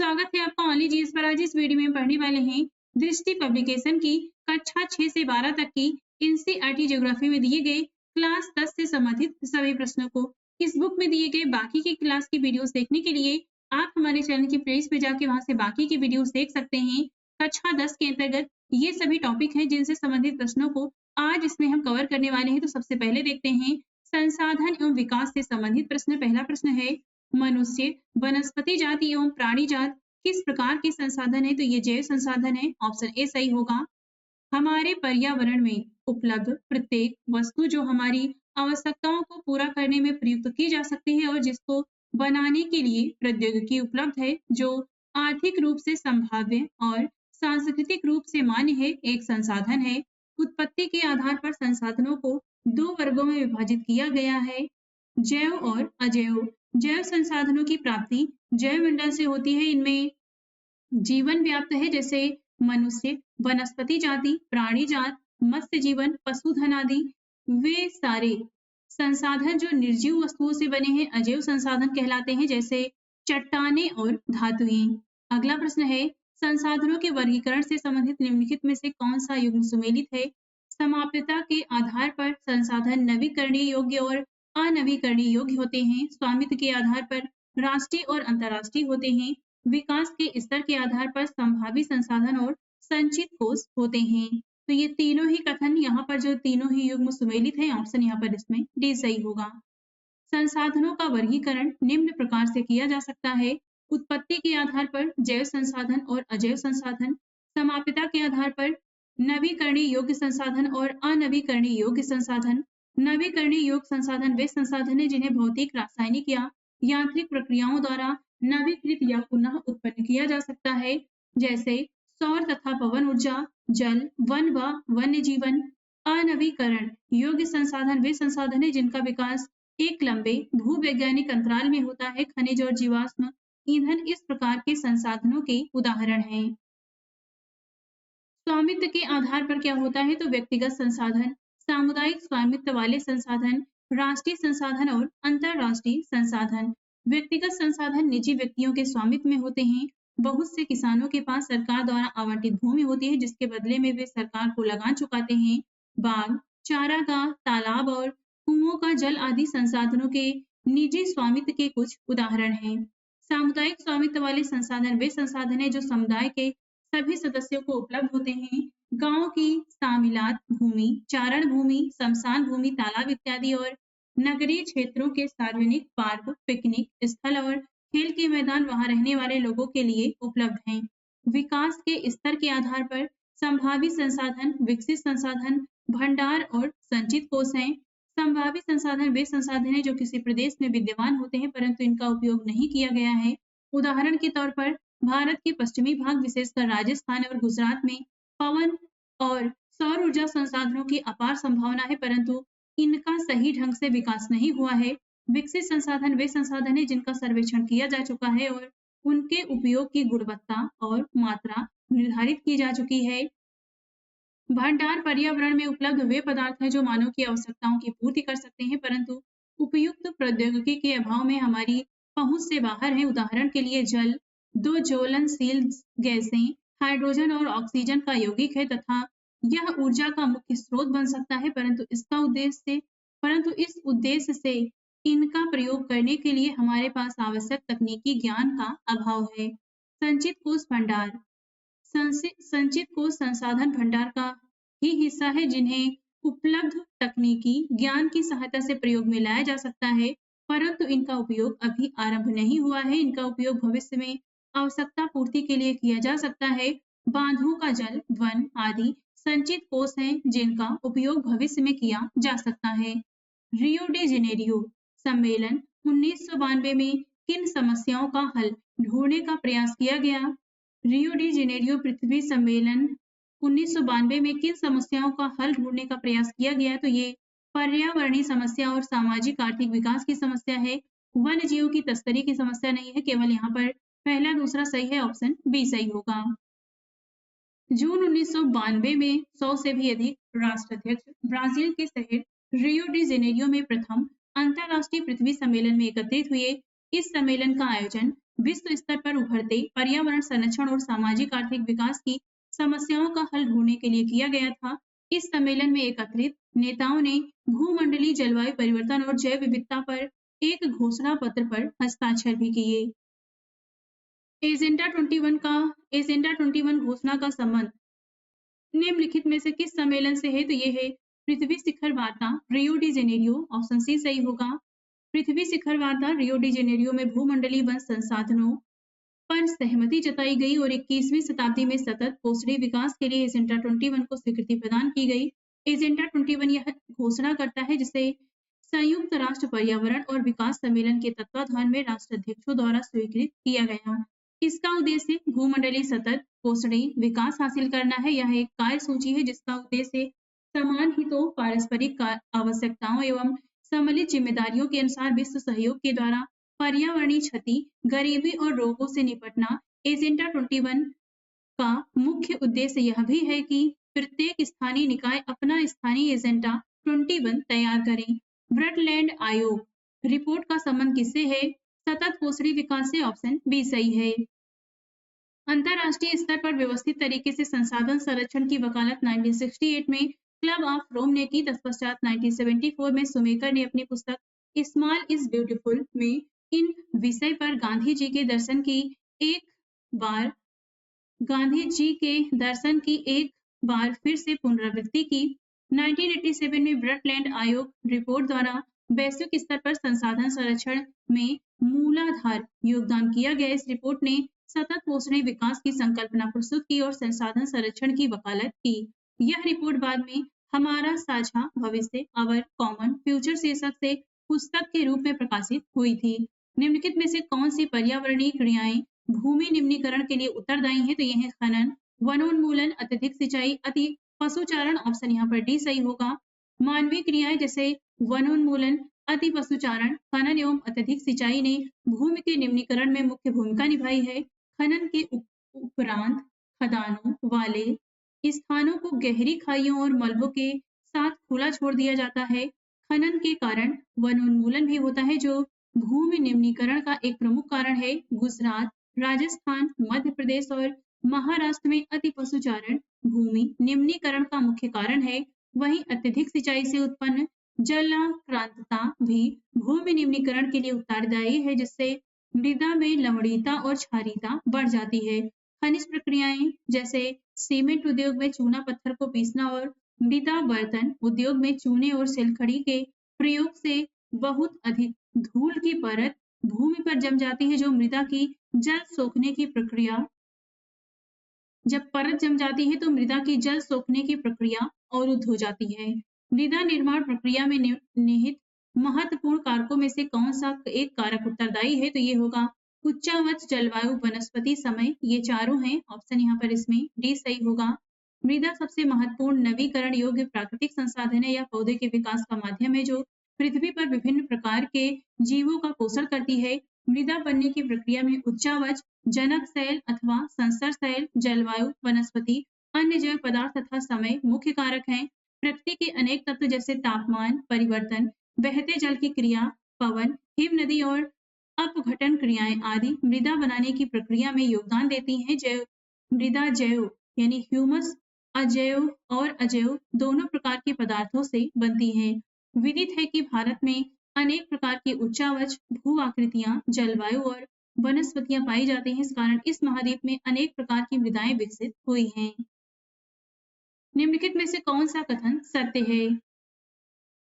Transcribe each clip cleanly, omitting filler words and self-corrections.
स्वागत है आपका ओनली जीएस पर। आज इस वीडियो में पढ़ने वाले हैं दृष्टि पब्लिकेशन की कक्षा 6 से 12 तक की एनसीईआरटी ज्योग्राफी में दिए गए क्लास 10 से संबंधित सभी प्रश्नों को। इस बुक में दिए गए बाकी की क्लास की वीडियोस देखने के लिए आप हमारे चैनल की प्लेलिस्ट पे जाके वहां से बाकी की वीडियोस देख सकते हैं। कक्षा 10 के अंतर्गत ये सभी टॉपिक हैं जिनसे संबंधित प्रश्नों को आज इसमें हम कवर करने वाले हैं। तो सबसे पहले देखते हैं संसाधन एवं विकास से संबंधित प्रश्न। पहला प्रश्न है, मनुष्य, वनस्पति जाति एवं प्राणी जात किस प्रकार के संसाधन है? तो ये जैव संसाधन है। ऑप्शन ए सही होगा। हमारे पर्यावरण में उपलब्ध प्रत्येक वस्तु जो हमारी आवश्यकताओं को पूरा करने में प्रयुक्त की जा सकती है और जिसको बनाने के लिए प्रौद्योगिकी उपलब्ध है, जो आर्थिक रूप से संभाव्य और सांस्कृतिक रूप से मान्य है, एक संसाधन है। उत्पत्ति के आधार पर संसाधनों को दो वर्गों में विभाजित किया गया है, जैव और अजैव। जैव संसाधनों की प्राप्ति जैव मंडल से होती है। इनमें जीवन व्याप्त है, जैसे मनुष्य, वनस्पति जाति, प्राणी जात, मत्स्य जीवन, पशुधन आदि। वे सारे संसाधन जो निर्जीव वस्तुओं से बने हैं अजैव संसाधन कहलाते हैं, जैसे चट्टानें और धातुएं। अगला प्रश्न है, संसाधनों के वर्गीकरण से संबंधित निम्नलिखित में से कौन सा युग्म सुमेलित है? समाप्यता के आधार पर संसाधन नवीकरणीय योग्य और अनवीकरणीय योग्य होते हैं। स्वामित्व के आधार पर राष्ट्रीय और अंतर्राष्ट्रीय होते हैं। विकास के स्तर के आधार पर संभावी संसाधन और संचित कोष होते हैं। तो ये तीनों ही कथन यहाँ पर जो तीनों ही युग्म सुमेलित है, ऑप्शन यहाँ पर इसमें डी सही होगा। संसाधनों का वर्गीकरण निम्न प्रकार से किया जा सकता है। उत्पत्ति के आधार पर जैव संसाधन और अजैव संसाधन, समाप्यता के आधार पर नवीकरणीय योग्य संसाधन और अनवीकरणीय योग्य संसाधन। नवीकरणीय योग्य संसाधन वे संसाधन हैं जिन्हें भौतिक, रासायनिक या यांत्रिक प्रक्रियाओं द्वारा नवीकृत या पुनः उत्पन्न किया जा सकता है, जैसे सौर तथा पवन ऊर्जा, जल, वन व वन्य जीवन। अनवीकरण योग्य संसाधन वे संसाधन हैं जिनका विकास एक लंबे भूवैज्ञानिक अंतराल में होता है। खनिज और जीवाश्म ईंधन इस प्रकार के संसाधनों के उदाहरण हैं। स्वामित्व के आधार पर क्या होता है? तो व्यक्तिगत संसाधन, सामुदायिक स्वामित्व वाले संसाधन, राष्ट्रीय संसाधन और अंतरराष्ट्रीय संसाधन। व्यक्तिगत संसाधन निजी व्यक्तियों के स्वामित्व में होते हैं। बहुत से किसानों के पास सरकार द्वारा आवंटित भूमि होती है, जिसके बदले में वे सरकार को लगान चुकाते हैं। बाग, चारागाह, तालाब और कुओं का जल आदि संसाधनों के निजी स्वामित्व के कुछ उदाहरण हैं। सामुदायिक स्वामित्व वाले संसाधन वे संसाधन हैं जो समुदाय के सभी सदस्यों को उपलब्ध होते हैं। गांव की सामिलात भूमि, चारण भूमि, शमशान भूमि, तालाब इत्यादि और नगरीय क्षेत्रों के सार्वजनिक पार्क, पिकनिक स्थल और खेल के मैदान वहां रहने वाले लोगों के लिए उपलब्ध हैं। विकास के स्तर के आधार पर संभावी संसाधन, विकसित संसाधन, भंडार और संचित कोष हैं। संभावी संसाधन वे संसाधन हैं जो किसी प्रदेश में विद्यमान होते हैं परंतु इनका उपयोग नहीं किया गया है। उदाहरण के तौर पर भारत के पश्चिमी भाग, विशेषकर राजस्थान और गुजरात में पवन और सौर ऊर्जा संसाधनों की अपार संभावना है, परंतु इनका सही ढंग से विकास नहीं हुआ है। विकसित संसाधन वे संसाधन हैं जिनका सर्वेक्षण किया जा चुका है और उनके उपयोग की गुणवत्ता और मात्रा निर्धारित की जा चुकी है। भंडार पर्यावरण में उपलब्ध वे पदार्थ हैं जो मानव की आवश्यकताओं की पूर्ति कर सकते हैं, परंतु उपयुक्त प्रौद्योगिकी के अभाव में हमारी पहुंच से बाहर है। उदाहरण के लिए जल दो ज्वलनशील गैसें हाइड्रोजन और ऑक्सीजन का यौगिक है तथा यह ऊर्जा का मुख्य स्रोत बन सकता है, परंतु इस उद्देश्य से इनका प्रयोग करने के लिए हमारे पास आवश्यक तकनीकी ज्ञान का अभाव है। संचित कोष भंडार, संचित कोष संसाधन भंडार का ही हिस्सा है जिन्हें उपलब्ध तकनीकी ज्ञान की सहायता से प्रयोग में लाया जा सकता है, परंतु इनका उपयोग अभी आरंभ नहीं हुआ है। इनका उपयोग भविष्य में आवश्यकता पूर्ति के लिए किया जा सकता है। बांधों का जल, वन आदि संचित कोष हैं जिनका उपयोग भविष्य में किया जा सकता है। रियो डी जेनेरियो सम्मेलन 1992 में किन समस्याओं का हल ढूंढने का प्रयास किया गया? रियो डी जेनेरियो पृथ्वी सम्मेलन 1992 में किन समस्याओं का हल ढूंढने का प्रयास किया गया? तो ये पर्यावरणीय समस्या और सामाजिक आर्थिक विकास की समस्या है। वन्य जीवों की तस्करी की समस्या नहीं है। केवल यहाँ पर पहला दूसरा सही है, ऑप्शन बी सही होगा। जून 1992 में 100 से भी अधिक राष्ट्राध्यक्ष ब्राजील के शहर रियो डी जेनेरियो में प्रथम अंतरराष्ट्रीय पृथ्वी सम्मेलन में एकत्रित हुए। इस सम्मेलन का आयोजन विश्व स्तर पर उभरते पर्यावरण संरक्षण और सामाजिक आर्थिक विकास की समस्याओं का हल ढूंढने के लिए किया गया था। इस सम्मेलन में एकत्रित नेताओं ने भूमंडलीय जलवायु परिवर्तन और जैव विविधता पर एक घोषणा पत्र पर हस्ताक्षर भी किए। एजेंडा 21 घोषणा का संबंध निम्नलिखित में से किस सम्मेलन से है? तो ये है पृथ्वी शिखर वार्ता Rio de Janeiro, option C सही होगा। पृथ्वी शिखर वार्ता रियो डी जेनेरियो में भूमंडलीय वन संसाधनों पर सहमति जताई गई और 21वीं शताब्दी में सतत पोषणीय विकास के लिए एजेंडा 21 को स्वीकृति प्रदान की गई। एजेंडा 21 यह घोषणा करता है जिसे संयुक्त राष्ट्र पर्यावरण और विकास सम्मेलन के तत्वाधान में राष्ट्राध्यक्षों द्वारा स्वीकृत किया गया। इसका उद्देश्य भूमंडलीय सतत पोषणीय विकास हासिल करना है। यह एक कार्य सूची है जिसका उद्देश्य समान हितों, पारस्परिक आवश्यकताओं एवं सम्मिलित जिम्मेदारियों के अनुसार विश्व सहयोग के द्वारा पर्यावरणीय क्षति, गरीबी और रोगों से निपटना। एजेंडा 21 का मुख्य उद्देश्य यह भी है कि प्रत्येक स्थानीय निकाय अपना स्थानीय एजेंडा 21 तैयार करें। ब्रटलैंड आयोग रिपोर्ट का संबंध किससे है? सतत पोषणीय विकास से, ऑप्शन बी सही है। अंतरराष्ट्रीय स्तर पर व्यवस्थित तरीके से संसाधन संरक्षण की वकालत 1968 में क्लब ऑफ रोम ने की। तत्पश्चात 1974 में सुमेकर ने अपनी पुस्तक स्मॉल इज ब्यूटीफुल में इन विषय पर गांधी जी के दर्शन की एक बार फिर से पुनरावृत्ति की। 1987 में ब्रटलैंड आयोग रिपोर्ट द्वारा वैश्विक स्तर पर संसाधन संरक्षण में मूलाधार योगदान किया गया। इस रिपोर्ट ने सतत पोषणीय विकास की संकल्पना प्रस्तुत की और संसाधन संरक्षण की वकालत की। यह रिपोर्ट बाद में हमारा साझा भविष्य, आवर कॉमन फ्यूचर शीर्षक से पुस्तक के रूप में प्रकाशित हुई थी। निम्नलिखित में से कौन सी पर्यावरणीय क्रियाएं भूमि निम्नीकरण के लिए उत्तरदायी है? तो यह है खनन, वनोन्मूलन, अत्यधिक सिंचाई, अति पशुचारण, ऑप्शन यहाँ पर डी सही होगा। मानवीय क्रियाएं जैसे वनोन्मूलन, अति पशुचारण, खनन एवं अत्यधिक सिंचाई ने भूमि के निम्नीकरण में मुख्य भूमिका निभाई है। खनन के उपरांत खदानों वाले स्थानों को गहरी खाइयों और मलबों के साथ खुला छोड़ दिया जाता है। खनन के कारण वनोन्मूलन भी होता है जो भूमि निम्नीकरण का एक प्रमुख कारण है। गुजरात, राजस्थान, मध्य प्रदेश और महाराष्ट्र में अति पशुचारण भूमि निम्नीकरण का मुख्य कारण है। वहीं अत्यधिक सिंचाई से उत्पन्न जलाक्रांतता भी भूमि निम्नीकरण के लिए उत्तरदायी है, जिससे मृदा में लवणीयता और क्षारीयता बढ़ जाती है। खनिज प्रक्रियाएं जैसे सीमेंट उद्योग में चूना पत्थर को पीसना और मृदा बर्तन उद्योग में चूने और सिलखड़ी के प्रयोग से बहुत अधिक धूल की परत भूमि पर जम जाती है, जो मृदा की जल सोखने की प्रक्रिया जब परत जम जाती है तो मृदा की जल सोखने की प्रक्रिया अवरुद्ध हो जाती है। मृदा निर्माण प्रक्रिया में निहित महत्वपूर्ण कारकों में से कौन सा एक कारक उत्तरदायी है? तो ये होगा उच्चावच, जलवायु, वनस्पति समय। ये चारों हैं, ऑप्शन यहाँ पर इसमें डी सही होगा। मृदा सबसे महत्वपूर्ण नवीकरण योग्य प्राकृतिक संसाधन है या पौधे के विकास का माध्यम है जो पृथ्वी पर विभिन्न प्रकार के जीवों का पोषण करती है। मृदा बनने की प्रक्रिया में उच्चावच, जनक शैल अथवा संसर शैल, जलवायु, वनस्पति, अन्य जैव पदार्थ तथा समय मुख्य कारक हैं। प्रकृति के अनेक तत्व जैसे तापमान परिवर्तन, बहते जल की क्रिया, पवन, हिम नदी और अपघटन क्रियाएं आदि मृदा बनाने की प्रक्रिया में योगदान देती हैं। मृदा जैव यानी ह्यूमस अजैव और अजैव दोनों प्रकार के पदार्थों से बनती है। विदित है कि भारत में अनेक प्रकार की उच्चावच भू आकृतियां, जलवायु और वनस्पतियां पाई जाती हैं। इस कारण इस महाद्वीप में अनेक प्रकार की मृदाएं विकसित हुई हैं। निम्नलिखित में से कौन सा कथन सत्य है?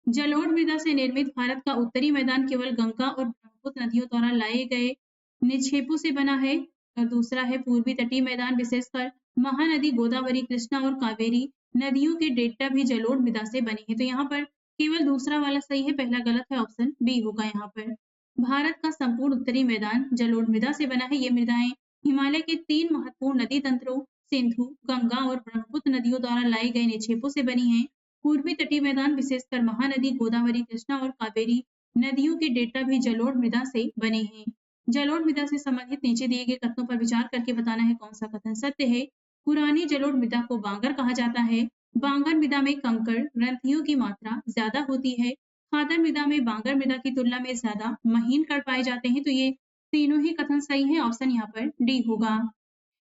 जलोढ़ मृदा से निर्मित भारत का उत्तरी मैदान केवल गंगा और ब्रह्मपुत्र नदियों द्वारा लाए गए निक्षेपों से बना है। और दूसरा है पूर्वी तटीय मैदान विशेषकर महानदी गोदावरी, कृष्णा और कावेरी नदियों के डेल्टा भी जलोढ़ मृदा से बने हैं। तो यहाँ पर केवल दूसरा वाला सही है, पहला गलत है, ऑप्शन बी होगा यहाँ पर। भारत का संपूर्ण उत्तरी मैदान जलोढ़ मृदा से बना है। ये मृदाएं हिमालय के 3 महत्वपूर्ण नदी तंत्रों सिंधु, गंगा और ब्रह्मपुत्र नदियों द्वारा लाए गए निक्षेपों से बनी है। पूर्वी तटीय मैदान विशेषकर महानदी गोदावरी, कृष्णा और कावेरी नदियों के डेल्टा भी जलोढ़ मृदा से बने हैं। जलोढ़ मृदा से संबंधित नीचे दिए गए कथनों पर विचार करके बताना है कौन सा कथन सत्य है। पुरानी जलोढ़ मृदा को बांगर कहा जाता है। बांगर मृदा में कंकड़ ग्रंथियों की मात्रा ज्यादा होती है। खादर मृदा में बांगर मृदा की तुलना में ज्यादा महीन कण पाए जाते हैं। तो ये तीनों ही कथन सही है, ऑप्शन यहाँ पर डी होगा।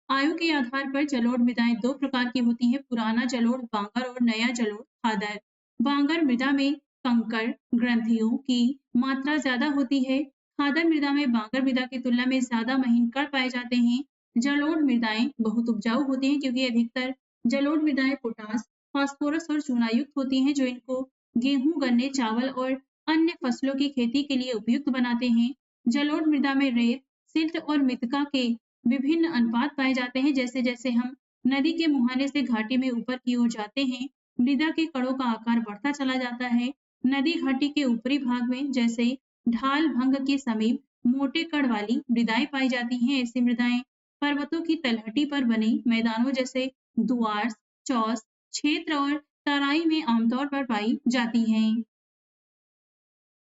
आयु के आधार पर जलोढ़ मृदाएं दो प्रकार की होती हैं, पुराना जलोढ़ बांगर और नया जलोढ़ खादर। बांगर मृदा में कंकड़ ग्रंथियों की मात्रा ज्यादा होती है। खादर मृदा में बांगर मृदा की तुलना में ज्यादा महीन कण पाए जाते हैं। जलोढ़ मृदाएं बहुत उपजाऊ होती हैं क्योंकि अधिकतर जलोढ़ मृदाएं पोटास, फास्फोरस और चूनायुक्त होती हैं जो इनको गेहूं, गन्ने, चावल और अन्य फसलों की खेती के लिए उपयुक्त बनाते हैं। जलोढ़ मृदा में रेत, सिल्ट और मृत्तिका के विभिन्न अनुपात पाए जाते हैं। जैसे जैसे हम नदी के मुहाने से घाटी में ऊपर की ओर जाते हैं, मृदा के कणों का आकार बढ़ता चला जाता है। नदी घाटी के ऊपरी भाग में जैसे ढाल भंग के समीप मोटे कण वाली मृदाएं पाई जाती हैं। ऐसी मृदाएं पर्वतों की तलहटी पर बने मैदानों जैसे दुआर, चौस क्षेत्र और तराई में आमतौर पर पाई जाती हैं।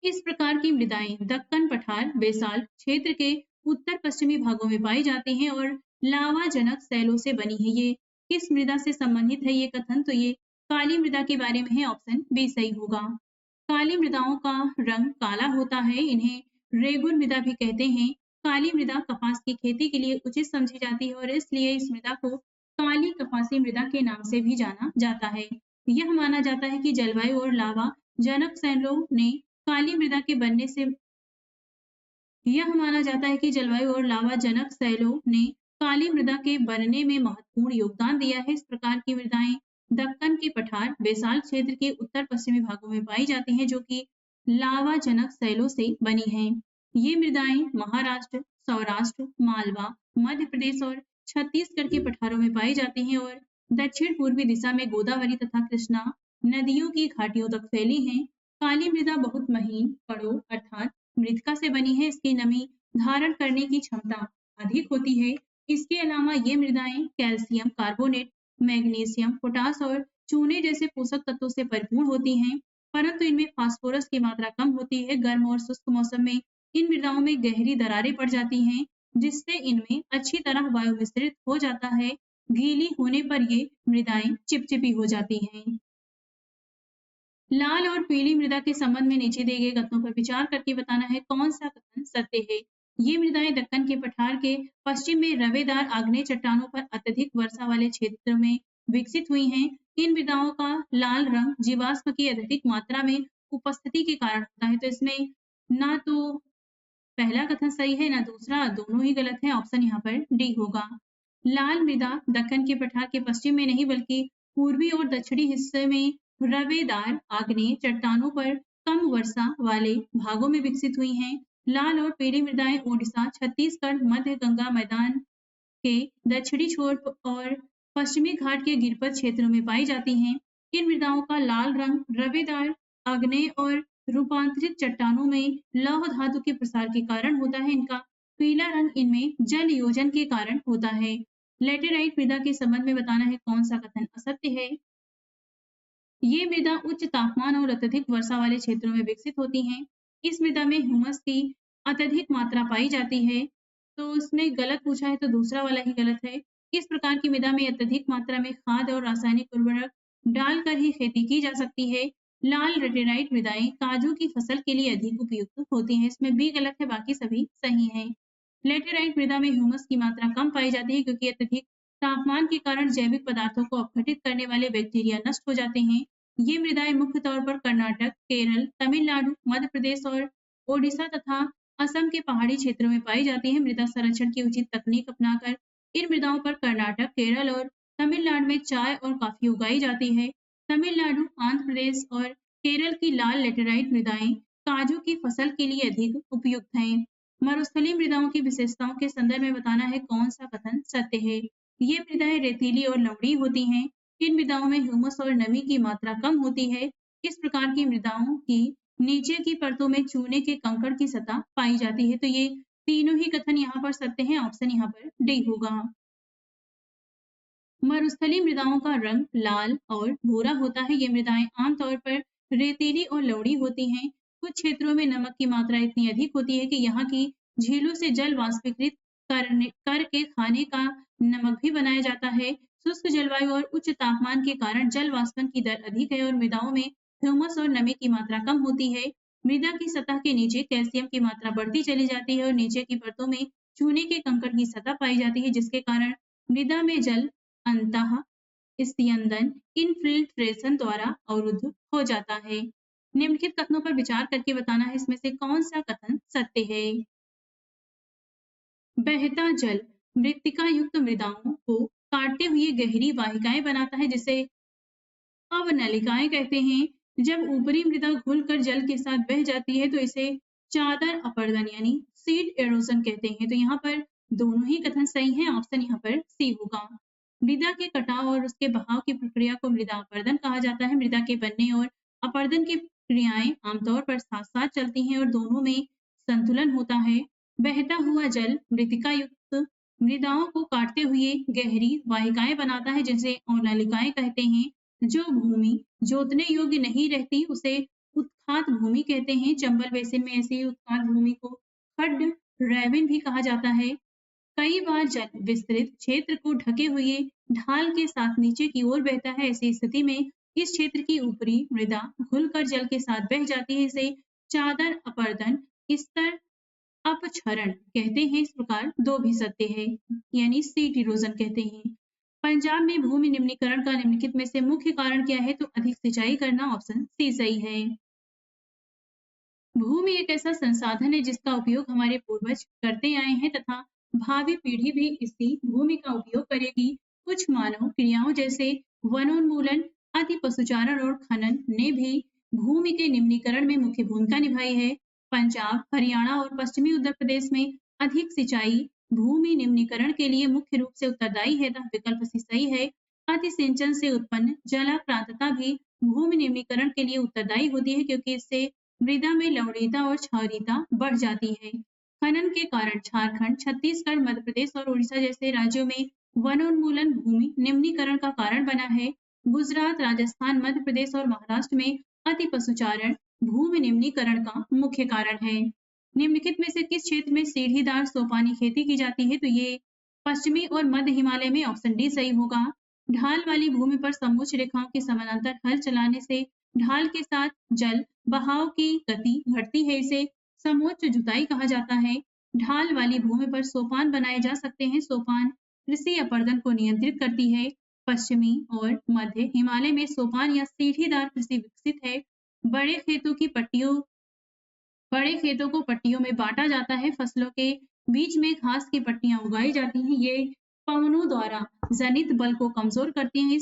इस प्रकार की मृदाएं दक्कन पठार बेसाल्ट क्षेत्र के उत्तर पश्चिमी भागों में पाई जाती हैं और लावा जनक सैलों से बनी है। ये किस मृदा से संबंधित है ये कथन? तो ये काली मृदा के बारे में है, ऑप्शन बी सही होगा। काली मृदाओं का रंग काला होता है, इन्हें रेगुर मृदा भी कहते हैं। काली मृदा कपास की खेती के लिए उचित समझी जाती है और इसलिए इस मृदा को काली कपासी मृदा के नाम से भी जाना जाता है। यह माना जाता है कि जलवायु और लावा जनक सैलों ने काली मृदा के बनने से यह माना जाता है कि जलवायु और लावा जनक सैलों ने काली मृदा के बनने में महत्वपूर्ण योगदान दिया है। इस प्रकार की मृदाएं दक्कन के पठार बेसाल्ट क्षेत्र के उत्तर पश्चिमी भागों में पाई जाती हैं जो कि लावा जनक सैलों से बनी हैं। ये मृदाएं महाराष्ट्र, सौराष्ट्र, मालवा, मध्य प्रदेश और छत्तीसगढ़ के पठारों में पाई जाती हैं और दक्षिण पूर्वी दिशा में गोदावरी तथा कृष्णा नदियों की घाटियों तक फैली हैं। काली मृदा बहुत महीन कणों अर्थात मृत्तिका से बनी है। इसकी नमी धारण करने की क्षमता अधिक होती है। इसके अलावा ये मृदाएं कैल्शियम कार्बोनेट, मैग्नीशियम, पोटास और चूने जैसे पोषक तत्वों से भरपूर होती हैं, परंतु इनमें फास्फोरस की मात्रा कम होती है। गर्म और शुष्क मौसम में इन मृदाओं में गहरी दरारें पड़ जाती हैं, जिससे इनमें अच्छी तरह वायु मिश्रित हो जाता है। गीली होने पर ये मृदाएं चिपचिपी हो जाती हैं। लाल और पीली मृदा के संबंध में नीचे दिए गए कथनों पर विचार करके बताना है कौन सा कथन सत्य है। ये मृदाएं दक्कन के पठार के पश्चिम में रवेदार आग्नेय चट्टानों पर अत्यधिक वर्षा वाले क्षेत्र में विकसित हुई हैं। इन मृदाओं का लाल रंग जीवाश्म की अधिक मात्रा में उपस्थिति के कारण होता है। तो इसमें ना तो पहला कथन सही है ना दूसरा, दोनों ही गलत है। ऑप्शन यहाँ पर डी होगा। लाल मृदा दक्कन के पठार के पश्चिम में नहीं बल्कि पूर्वी और दक्षिणी हिस्से में रवेदार आग्नेय चट्टानों पर कम वर्षा वाले भागों में विकसित हुई हैं। लाल और पीली मृदाएं ओडिशा, छत्तीसगढ़, मध्य गंगा मैदान के दक्षिणी छोर और पश्चिमी घाट के गिरपत क्षेत्रों में पाई जाती हैं। इन मृदाओं का लाल रंग रवेदार आग्नेय और रूपांतरित चट्टानों में लौह धातु के प्रसार के कारण होता है। इनका पीला रंग इनमें जल योजन के कारण होता है। लेटेराइट मृदा के संबंध में बताना है कौन सा कथन असत्य है। ये मृदा उच्च तापमान और अत्यधिक वर्षा वाले क्षेत्रों में विकसित होती हैं। इस मृदा में ह्यूमस की अत्यधिक मात्रा पाई जाती है। तो इसमें गलत पूछा है तो दूसरा वाला ही गलत है। इस प्रकार की मृदा में अत्यधिक मात्रा में खाद और रासायनिक उर्वरक डालकर ही खेती की जा सकती है। लाल लेटेराइट मृदाएं काजू की फसल के लिए अधिक उपयुक्त होती हैं। इसमें बी गलत है, बाकी सभी सही हैं। लेटेराइट मृदा में ह्यूमस की मात्रा कम पाई जाती है क्योंकि अत्यधिक तापमान के कारण जैविक पदार्थों को अपघटित करने वाले बैक्टीरिया नष्ट हो जाते हैं। ये मृदाएं मुख्य तौर पर कर्नाटक, केरल, तमिलनाडु, मध्य प्रदेश और ओडिशा तथा असम के पहाड़ी क्षेत्रों में पाई जाती हैं। मृदा संरक्षण की उचित तकनीक अपनाकर इन मृदाओं पर कर्नाटक, केरल और तमिलनाडु में चाय और कॉफी उगाई जाती है। तमिलनाडु, आंध्र प्रदेश और केरल की लाल लेटेराइट मृदाएं काजू की फसल के लिए अधिक उपयुक्त हैं। मरुस्थलीय मृदाओं की विशेषताओं के संदर्भ में बताना है कौन सा कथन सत्य है। ये मृदाएं रेतीली और लवणीय होती हैं। इन मृदाओं में ह्यूमस और नमी की मात्रा कम होती है। इस प्रकार की मृदाओं की नीचे की परतों में चूने के कंकड़ की सतह पाई जाती है। तो ये तीनों ही कथन यहाँ पर सत्य हैं। ऑप्शन यहाँ पर डी होगा। मरुस्थलीय मृदाओं का रंग लाल और भूरा होता है। ये मृदाएं आमतौर पर रेतीली और लवणी होती हैं। कुछ क्षेत्रों में नमक की मात्रा इतनी अधिक होती है कि यहाँ की झीलों से जल वाष्पीकृत करके खाने का नमक भी बनाया जाता है। शुष्क जलवायु और उच्च तापमान के कारण जल वाष्पन की दर अधिक है और मृदाओं में ह्यूमस और नमी की मात्रा कम होती है। मृदा की सतह के नीचे कैल्शियम की मात्रा बढ़ती चली जाती है और नीचे की परतों में चूने के कंकड़ की सतह पाई जाती है, जिसके कारण मृदा में जल अंतः स्यंदन इनफिल्ट्रेशन द्वारा अवरुद्ध हो जाता है। निम्नलिखित कथनों पर विचार करके बताना है इसमें से कौन सा कथन सत्य है। बहता जल मृत्तिका युक्त मृदाओं को काटते हुए गहरी वाहिकाएं बनाता है, जिसे अवनलिकाएं कहते हैं। जब ऊपरी मृदा घुलकर जल के साथ बह जाती है तो इसे चादर अपरदन यानी सीड एरोजन कहते हैं। तो यहाँ पर दोनों ही कथन सही हैं, ऑप्शन यहाँ पर सी होगा। मृदा के कटाव और उसके बहाव की प्रक्रिया को मृदा अपरदन कहा जाता है। मृदा के बनने और अपरदन की क्रियाएं आमतौर पर साथ साथ चलती हैं और दोनों में संतुलन होता है। बहता हुआ जल मृत्तिका युक्त मृदाओं को काटते हुए गहरी वाहिकाएं बनाता है, जिसे अवनलिकाएं कहते हैं। जो भूमि जोतने योग्य नहीं रहती उसे उत्खात भूमि कहते हैं। चंबल बेसिन में ऐसी उत्खात भूमि को खड्ड रैविन भी कहा जाता है। कई बार जल विस्तृत क्षेत्र को ढके हुए ढाल के साथ नीचे की ओर बहता है। ऐसी स्थिति में इस क्षेत्र की ऊपरी मृदा घुलकर जल के साथ बह जाती है। इसे चादर अपरदन स्तर अपक्षरण कहते हैं। इस प्रकार दो भी सत्य है, यानी सीट इरोजन कहते हैं। पंजाब में भूमि निम्नीकरण का निम्नलिखित में से मुख्य कारण क्या है? तो अधिक सिंचाई करना, ऑप्शन सी सही है। भूमि एक ऐसा संसाधन है जिसका उपयोग हमारे पूर्वज करते आए हैं तथा भावी पीढ़ी भी इसी भूमि का उपयोग करेगी। कुछ मानव क्रियाओं जैसे वनोन्मूलन, अति पशुचारण और खनन ने भी भूमि के निम्नीकरण में मुख्य भूमिका निभाई है। पंजाब, हरियाणा और पश्चिमी उत्तर प्रदेश में अधिक सिंचाई भूमि निम्नीकरण के लिए मुख्य रूप से उत्तरदायी है। अतः विकल्प सी सही है। अति सिंचन से उत्पन्न जलाक्रांतता भी भूमि निम्नीकरण के लिए उत्तरदायी होती है, क्योंकि इससे मृदा में लवणीयता और क्षारीयता बढ़ जाती है। खनन के कारण झारखंड, छत्तीसगढ़, मध्य प्रदेश और उड़ीसा जैसे राज्यों में वनोन्मूलन भूमि निम्नीकरण का कारण बना है। गुजरात, राजस्थान, मध्य प्रदेश और महाराष्ट्र में अति पशुचारण भूमि निम्नीकरण का मुख्य कारण है। निम्नलिखित में से किस क्षेत्र में सीढ़ीदार सोपानी खेती की जाती है? तो ये पश्चिमी और मध्य हिमालय में, ऑप्शन डी सही होगा। ढाल वाली भूमि पर समोच्च रेखाओं के समानांतर हल चलाने से ढाल के साथ जल बहाव की गति घटती है। इसे समोच्च जुताई कहा जाता है। ढाल वाली भूमि पर सोपान बनाए जा सकते हैं। सोपान कृषि अपरदन को नियंत्रित करती है। पश्चिमी और मध्य हिमालय में सोपान या सीढ़ीदार कृषि विकसित है। बड़े खेतों को पट्टियों में बांटा जाता है। फसलों के बीच में घास की पट्टियां उगाई जाती हैं। ये पवनों द्वारा जनित बल को कमजोर करती हैं।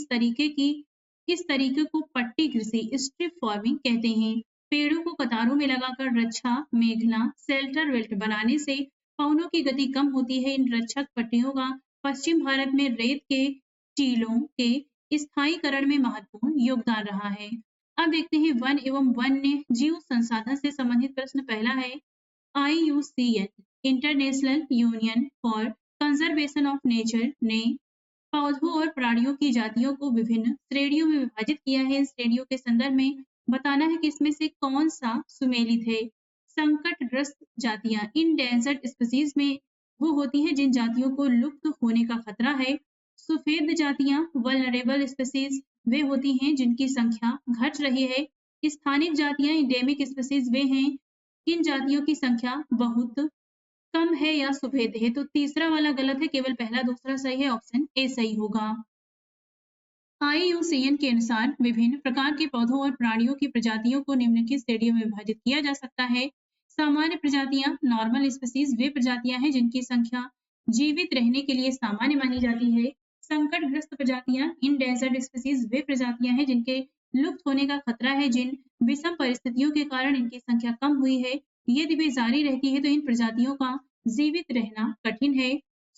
इस तरीके को पट्टी कृषि स्ट्रिप फार्मिंग कहते हैं। पेड़ों को कतारों में लगाकर रक्षा, मेखला, शेल्टर बेल्ट बनाने से पवनों की गति कम होती है। इन रक्षक पट्टियों का पश्चिम भारत में रेत के टीलों के स्थायीकरण में महत्वपूर्ण योगदान रहा है। अब देखते हैं वन एवं वन्य जीव संसाधन से संबंधित प्रश्न। पहला है IUCN international union for conservation of nature ने पौधों और प्राणियों की जातियों को विभिन्न श्रेणियों में विभाजित किया है। इन श्रेणियों के संदर्भ में बताना है कि इसमें से कौन सा सुमेलित है। संकटग्रस्त जातियां इंडेंजर्ड स्पीशीज में वो होती हैं जिन जातियों को लुप्त होने का खतरा है। सुफेद जातियां वल्नरेबल स्पीशीज वे होती हैं जिनकी संख्या घट रही है। स्थानिक जातियां इंडेमिक स्पीशीज वे हैं इन जातियों की संख्या बहुत कम है या सुभेद है। तो तीसरा वाला गलत है, केवल पहला दूसरा सही है, ऑप्शन ए सही होगा। IUCN के अनुसार विभिन्न प्रकार के पौधों और प्राणियों की प्रजातियों को निम्नलिखित श्रेणियों में विभाजित किया जा सकता है। सामान्य प्रजातियां नॉर्मल स्पीशीज वे प्रजातियां हैं जिनकी संख्या जीवित रहने के लिए सामान्य मानी जाती है। संकटग्रस्त प्रजातियां इंडेंजर्ड स्पीशीज वे प्रजातियां हैं जिनके लुप्त होने का खतरा है। जिन विषम परिस्थितियों के कारण इनकी संख्या कम हुई है, यदि वे जारी रहती है तो इन प्रजातियों का जीवित रहना कठिन है।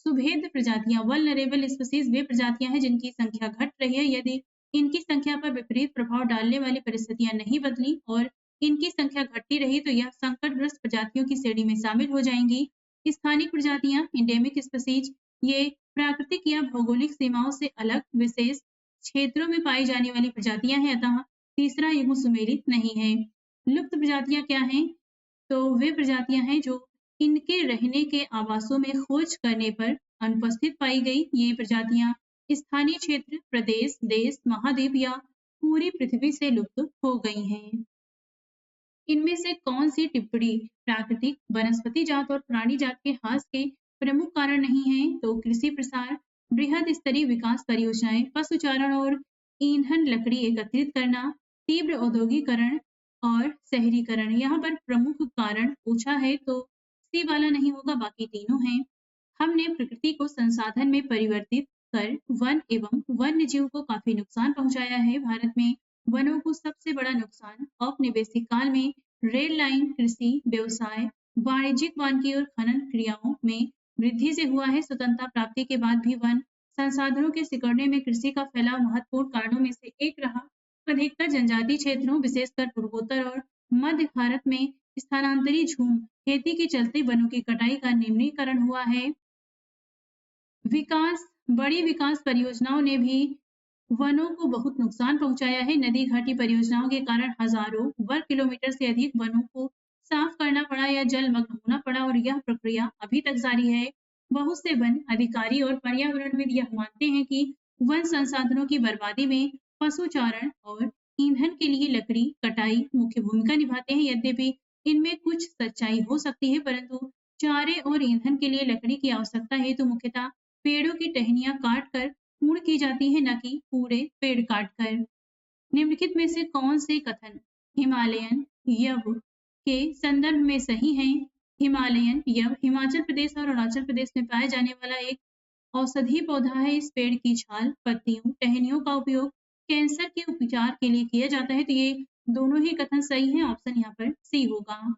सुभेद प्रजातियां वल्नरेबल स्पीशीज वे प्रजातियां हैं जिनकी संख्या घट रही है। यदि इनकी संख्या पर विपरीत प्रभाव डालने वाली परिस्थितियां नहीं बदली और इनकी संख्या घटती रही तो यह संकटग्रस्त प्रजातियों की श्रेणी में शामिल हो जाएंगी। स्थानिक प्रजातियां इंडेमिक स्पीशीज ये प्राकृतिक या भौगोलिक सीमाओं से अलग विशेष क्षेत्रों में पाई जाने वाली प्रजातियां हैं। अतः तीसरा युग्म सुमेलित नहीं है। लुप्त प्रजातियां क्या हैं? तो वे प्रजातियां हैं जो इनके रहने के आवासों में खोज करने पर अनुपस्थित पाई गई। ये प्रजातियां स्थानीय क्षेत्र, प्रदेश, देश, महाद्वीप या पूरी पृथ्वी से लुप्त हो गई हैं। इनमें से कौन सी टिप्पणी प्राकृतिक, वनस्पति जात और प्राणी जात के ह्रास के प्रमुख कारण नहीं है? तो कृषि प्रसार, बृहद स्तरीय विकास परियोजनाएं, पशुचारण और ईंधन लकड़ी एकत्रित करना, तीव्र औद्योगिकरण और शहरीकरण। यहाँ पर प्रमुख कारण पूछा है तो सी वाला नहीं होगा, बाकी तीनों हैं। हमने प्रकृति को संसाधन में परिवर्तित कर वन एवं वन्य जीव को काफी नुकसान पहुंचाया है। भारत में वनों को सबसे बड़ा नुकसान औपनिवेशिक काल में रेल लाइन, कृषि, व्यवसाय, वाणिज्यिक वानिकी और खनन क्रियाओं में वृद्धि से हुआ है। स्वतंत्रता प्राप्ति के बाद भी वन संसाधनों के सिकुड़ने में कृषि का फैलाव महत्वपूर्ण कारणों में से एक रहा। अधिकतर जनजातीय क्षेत्रों, विशेषकर पूर्वोत्तर और मध्य भारत में स्थानांतरी झूम खेती के चलते वनों की कटाई का निम्नीकरण हुआ है। विकास बड़ी विकास परियोजनाओं ने भी वनों को बहुत नुकसान पहुंचाया है। नदी घाटी परियोजनाओं के कारण हजारों वर्ग किलोमीटर से अधिक वनों को साफ करना पड़ा या जलमग्न होना पड़ा और यह प्रक्रिया अभी तक जारी है। बहुत से वन अधिकारी और पर्यावरणविद यह मानते हैं कि वन संसाधनों की बर्बादी में पशुचारण और ईंधन के लिए लकड़ी कटाई मुख्य भूमिका निभाते हैं। यद्यपि इनमें कुछ सच्चाई हो सकती है, परंतु चारे और ईंधन के लिए लकड़ी की आवश्यकता है तो मुख्यतः पेड़ों की टहनियां काटकर पूर्ण की जाती है, न कि पूरे पेड़ काटकर। निम्नलिखित में से कौन से कथन हिमालयन यव के संदर्भ में सही हैं? हिमालयन यव हिमाचल प्रदेश और अरुणाचल प्रदेश में पाया जाने वाला एक औषधीय पौधा है। इस पेड़ की छाल, पत्तियों, टहनियों का उपयोग कैंसर के उपचार के लिए किया जाता है। तो ये दोनों ही कथन सही हैं। ऑप्शन यहाँ पर सी होगा।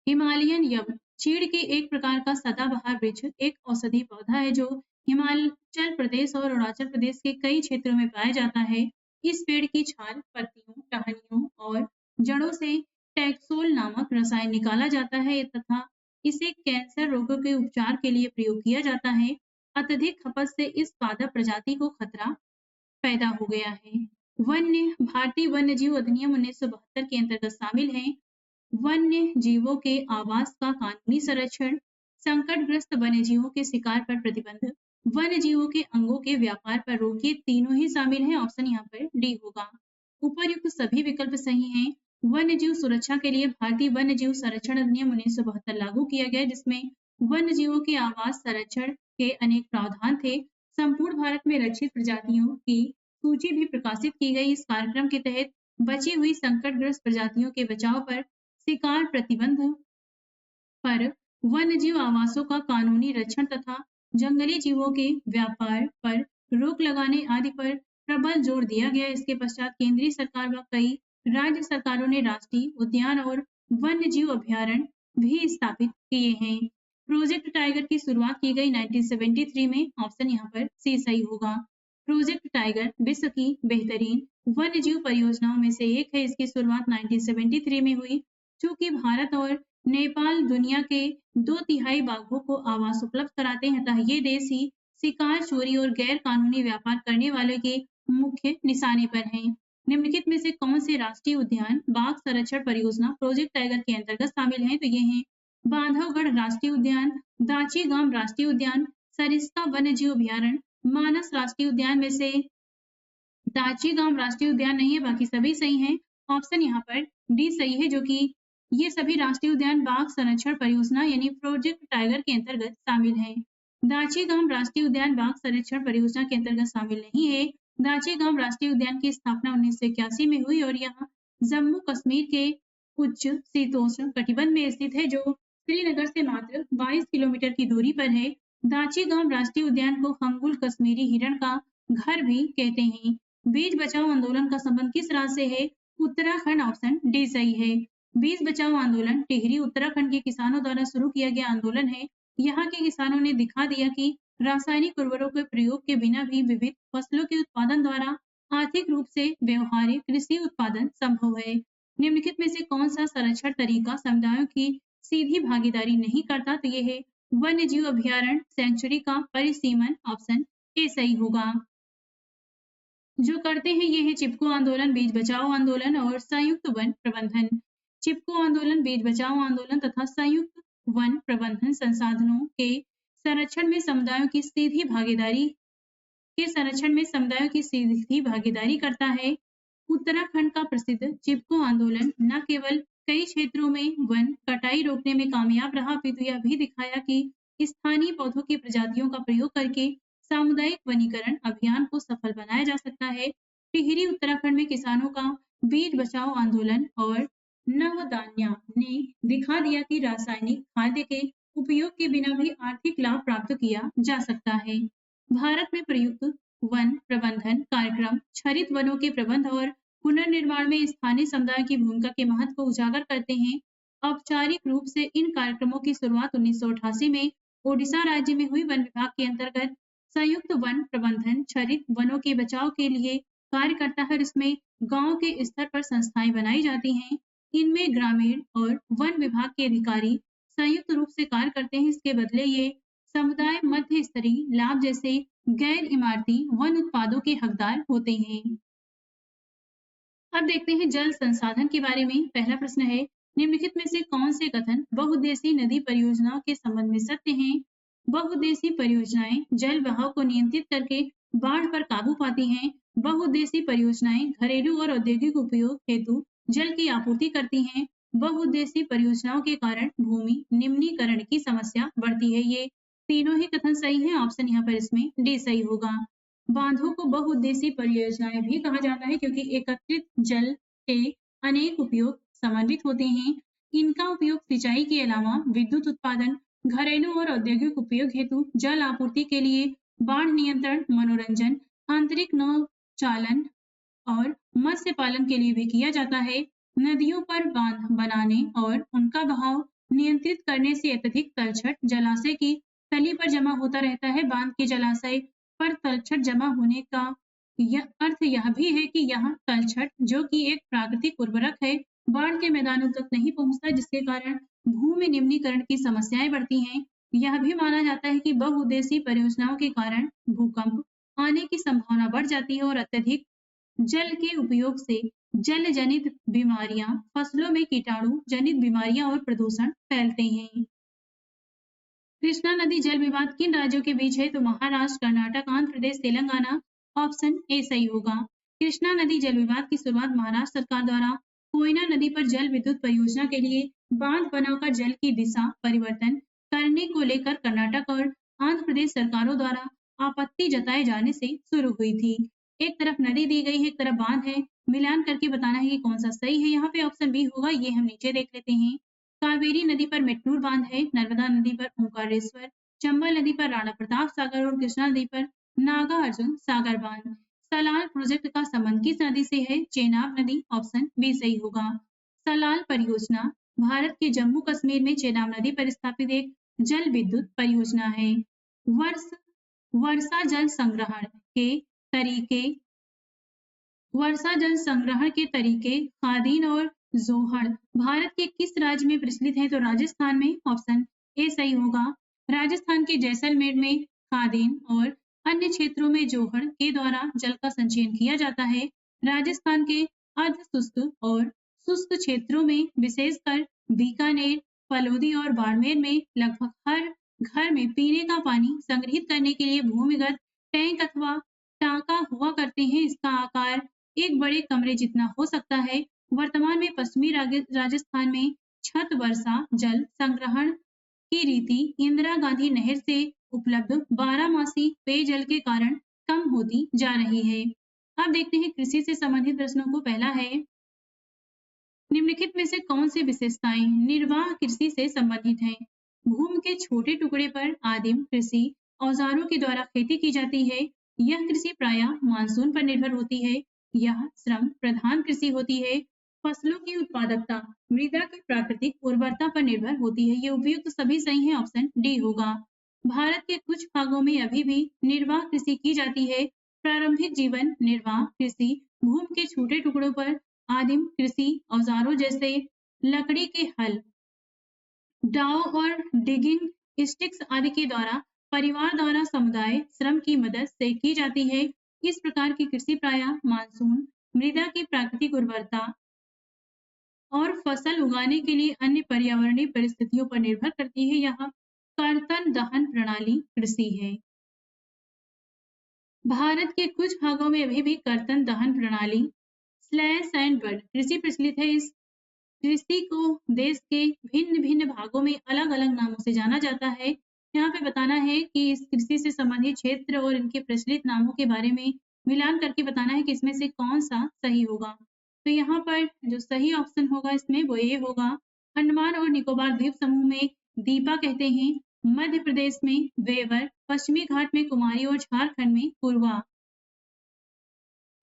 हिमालयन यव चीड़ के एक प्रकार का सदाबहार वृक्ष एक औषधीय पौधा है जो हिमाचल प्रदेश और अरुणाचल प्रदेश के कई क्षेत्रों में पाया जाता है। इस पेड़ की छाल, पत्तियों, टहनियों और जड़ों से टैक्सोल नामक रसायन निकाला जाता है तथा इसे कैंसर रोगों के उपचार के लिए प्रयोग किया जाता है। अत्यधिक खपत से इस पादप प्रजाति को खतरा पैदा हो गया है। भारतीय वन्य जीव अधिनियम 1972 के अंतर्गत शामिल है। वन्य जीवों के आवास का कानूनी संरक्षण, संकटग्रस्त वन्य जीवों के शिकार पर प्रतिबंध, वन्य जीवों के अंगों के व्यापार पर रोक, ये तीनों ही शामिल हैं। ऑप्शन यहाँ पर डी होगा। उपर्युक्त सभी विकल्प सही हैं। वन्य जीव सुरक्षा के लिए भारतीय वन्य जीव संरक्षण अधिनियम 1972 लागू किया गया, जिसमें वन्य जीवों के आवास संरक्षण के अनेक प्रावधान थे। संपूर्ण भारत में रक्षित प्रजातियों की सूची भी प्रकाशित की गई। इस कार्यक्रम के तहत बची हुई संकटग्रस्त प्रजातियों के बचाव पर शिकार प्रतिबंध पर वन्यजीव आवासों का कानूनी रक्षण तथा जंगली जीवों के व्यापार पर रोक लगाने आदि पर प्रबल जोर दिया गया। इसके पश्चात केंद्रीय सरकार व कई राज्य सरकारों ने राष्ट्रीय उद्यान और वन्यजीव अभयारण्य भी स्थापित किए हैं। प्रोजेक्ट टाइगर की शुरुआत की गई 1973 में। ऑप्शन यहाँ पर सी सही होगा। प्रोजेक्ट टाइगर विश्व की बेहतरीन वन्यजीव परियोजनाओं में से एक है। इसकी शुरुआत 1973 में हुई। चूंकि भारत और नेपाल दुनिया के 2/3 बाघों को आवास उपलब्ध कराते हैं, अतः ये देश ही शिकार, चोरी और गैर कानूनी व्यापार करने वाले के मुख्य निशाने पर हैं। निम्नलिखित में से कौन से राष्ट्रीय उद्यान बाघ संरक्षण परियोजना प्रोजेक्ट टाइगर के अंतर्गत शामिल हैं? तो ये हैं बांधवगढ़ राष्ट्रीय उद्यान, दाची गांव राष्ट्रीय उद्यान, सरिस्का वन्यजीव अभयारण्य, मानस राष्ट्रीय उद्यान। में से दाची गांव राष्ट्रीय उद्यान नहीं है, बाकी सभी सही हैं। ऑप्शन यहाँ पर डी सही है, जो कि ये सभी राष्ट्रीय उद्यान बाघ संरक्षण परियोजना यानी प्रोजेक्ट टाइगर के अंतर्गत शामिल हैं। दाची गांव राष्ट्रीय उद्यान बाघ संरक्षण परियोजना के अंतर्गत शामिल नहीं है। दाची गांव राष्ट्रीय उद्यान की स्थापना 1981 में हुई और यह जम्मू कश्मीर के उच्च शीतोष्ण कटिबंध में स्थित है, जो श्रीनगर से मात्र 22 किलोमीटर की दूरी पर है। दाची गांव राष्ट्रीय उद्यान को हंगुल कश्मीरी हिरण का घर भी कहते हैं। बीज बचाओ आंदोलन का संबंध किस राज्य से है? उत्तराखंड। ऑप्शन डी सही है। बीज बचाओ आंदोलन टिहरी उत्तराखंड के किसानों द्वारा शुरू किया गया आंदोलन है। यहाँ के किसानों ने दिखा दिया कि रासायनिक उर्वरकों के प्रयोग के बिना भी विविध फसलों के उत्पादन द्वारा आर्थिक रूप से व्यवहारिक कृषि उत्पादन संभव है। निम्नलिखित में से कौन सा संरक्षण तरीका समुदायों की सीधी भागीदारी नहीं करता? तो ये है वन्य जीव अभयारण्य सेंचुरी का परिसीमन। ऑप्शन ए सही होगा। जो करते हैं ये है चिपको आंदोलन, बीज बचाओ आंदोलन और संयुक्त वन प्रबंधन। चिपको आंदोलन, बीज बचाओ आंदोलन तथा संयुक्त वन प्रबंधन संसाधनों के संरक्षण में समुदायों की सीधी भागीदारी करता है। उत्तराखंड का प्रसिद्ध चिपको आंदोलन न केवल कई क्षेत्रों में वन कटाई रोकने में कामयाब रहा, अपितु यह भी दिखाया कि स्थानीय पौधों की प्रजातियों का प्रयोग करके सामुदायिक वनीकरण अभियान को सफल बनाया जा सकता है। टिहरी उत्तराखंड में किसानों का बीज बचाओ आंदोलन और नवदान्या ने दिखा दिया कि रासायनिक खाद्य के उपयोग के बिना भी आर्थिक लाभ प्राप्त किया जा सकता है। भारत में प्रयुक्त वन प्रबंधन कार्यक्रम हरित वनों के प्रबंध और पुनर्निर्माण में स्थानीय समुदाय की भूमिका के महत्व को उजागर करते हैं। औपचारिक रूप से इन कार्यक्रमों की शुरुआत 1988 में ओडिशा राज्य में हुई। वन विभाग के अंतर्गत संयुक्त वन प्रबंधन हरित वनों के बचाव के लिए कार्य करता है और इसमें गांव के स्तर पर संस्थाएं बनाई जाती हैं। इनमें ग्रामीण और वन विभाग के अधिकारी संयुक्त रूप से कार्य करते हैं। इसके बदले ये समुदाय मध्य स्तरीय लाभ जैसे गैर इमारती वन उत्पादों के हकदार होते हैं। अब देखते हैं जल संसाधन के बारे में। पहला प्रश्न है, निम्नलिखित में से कौन से कथन बहुउद्देशीय नदी परियोजनाओं के संबंध में सत्य हैं? बहुउद्देशीय परियोजनाएं जल बहाव को नियंत्रित करके बाढ़ पर काबू पाती हैं। बहुउद्देशीय परियोजनाएं घरेलू और औद्योगिक उपयोग हेतु जल की आपूर्ति करती हैं। बहुउद्देशीय परियोजनाओं के कारण भूमि निम्नीकरण की समस्या बढ़ती है। ये तीनों ही कथन सही हैं। ऑप्शन यहाँ पर इसमें डी सही होगा। बांधों को बहुउद्देशीय परियोजनाएं भी कहा जाता है क्योंकि एकत्रित जल के अनेक उपयोग समन्वित होते हैं। इनका उपयोग सिंचाई के अलावा विद्युत उत्पादन, घरेलू और औद्योगिक उपयोग हेतु जल आपूर्ति के लिए, बाढ़ नियंत्रण, मनोरंजन, आंतरिक नौ चालन और मत्स्य पालन के लिए भी किया जाता है। नदियों पर बांध बनाने और उनका बहाव नियंत्रित करने से अत्यधिक तलछट जलाशय की तली पर जमा होता रहता है। बांध के जलाशय पर तलछट जमा होने का अर्थ यह भी है कि यहाँ तलछट, जो कि एक प्राकृतिक उर्वरक है, बाढ़ के मैदानों तक नहीं पहुंचता, जिसके कारण भूमि निम्नीकरण की समस्याएं बढ़ती हैं। यह भी माना जाता है कि बहुउद्देशीय परियोजनाओं के कारण भूकंप आने की संभावना बढ़ जाती है और अत्यधिक जल के उपयोग से जल जनित बीमारियां, फसलों में कीटाणु जनित बीमारियां और प्रदूषण फैलते हैं। कृष्णा नदी जल विवाद किन राज्यों के बीच है? तो महाराष्ट्र, कर्नाटक, आंध्र प्रदेश, तेलंगाना। ऑप्शन ए सही होगा। कृष्णा नदी जल विवाद की शुरुआत महाराष्ट्र सरकार द्वारा कोयना नदी पर जल विद्युत परियोजना के लिए बांध बनाकर जल की दिशा परिवर्तन करने को लेकर कर्नाटक और आंध्र प्रदेश सरकारों द्वारा आपत्ति जताए जाने से शुरू हुई थी। एक तरफ नदी दी गई है, एक तरफ बांध है, मिलान करके बताना है कि कौन सा सही है। यहाँ पे ऑप्शन बी होगा, ये हम नीचे देख लेते हैं। कावेरी नदी पर मेट्टूर बांध है, नर्मदा नदी पर ओंकारेश्वर, चंबल नदी पर राणा प्रताप सागर और कृष्णा नदी पर नागार्जुन सागर बांध। सलाल प्रोजेक्ट का संबंध किस नदी से है? चेनाब नदी। ऑप्शन बी सही होगा। सलाल परियोजना भारत के जम्मू कश्मीर में चेनाब नदी पर स्थापित एक जल विद्युत परियोजना है। वर्षा जल संग्रहण के तरीके खादीन और जोहड़ भारत के किस राज्य में प्रचलित है? तो राजस्थान में। ऑप्शन ए सही होगा। राजस्थान के जैसलमेर में खादीन और अन्य क्षेत्रों में जोहड़ के द्वारा जल का संचयन किया जाता है। राजस्थान के अर्ध शुष्क और शुष्क क्षेत्रों में विशेषकर बीकानेर, फलोदी और बाड़मेर में लगभग हर घर में पीने का पानी संग्रहित करने के लिए भूमिगत टैंक अथवा टांका हुआ करते हैं। इसका आकार एक बड़े कमरे जितना हो सकता है। वर्तमान में पश्चिमी राजस्थान में छत वर्षा जल संग्रहण की रीति इंदिरा गांधी नहर से उपलब्ध 12 मासी पेयजल के कारण कम होती जा रही है। अब देखते हैं कृषि से संबंधित प्रश्नों को। पहला है, निम्नलिखित में से कौन सी विशेषताएं निर्वाह कृषि से संबंधित हैं? भूमि के छोटे टुकड़े पर आदिम कृषि औजारों के द्वारा खेती की जाती है। यह कृषि प्रायः मानसून पर निर्भर होती है। यह श्रम प्रधान कृषि होती है। फसलों की उत्पादकता मृदा की प्राकृतिक उर्वरता पर निर्भर होती है। ये उपयुक्त सभी सही है। ऑप्शन डी होगा। भारत के कुछ भागों में अभी भी निर्वाह कृषि की जाती है। प्रारंभिक जीवन निर्वाह कृषि भूमि के छोटे टुकड़ों पर आदिम कृषि औजारों जैसे लकड़ी के हल, डाव और डिगिंग स्टिक्स आदि के द्वारा परिवार द्वारा समुदाय श्रम की मदद से की जाती है। इस प्रकार की कृषि प्रायः मानसून, मृदा की प्राकृतिक उर्वरता और फसल उगाने के लिए अन्य पर्यावरणीय परिस्थितियों पर निर्भर करती है। यह कर्तन दहन प्रणाली कृषि है। भारत के कुछ भागों में अभी भी कर्तन दहन प्रणाली स्लैश एंड बर्न कृषि प्रचलित है। इस कृषि को देश के भिन्न-भिन्न भागों में अलग-अलग नामों से जाना जाता है। यहाँ पे बताना है कि इस कृषि से संबंधित क्षेत्र और इनके प्रचलित नामों के बारे में मिलान करके बताना है कि इसमें से कौन-सा सही होगा। तो यहाँ पर जो सही ऑप्शन होगा इसमें वो ये होगा, अंडमान और निकोबार द्वीप समूह में दीपा कहते हैं, मध्य प्रदेश में वेवर, पश्चिमी घाट में कुमारी और झारखंड में पूर्वा।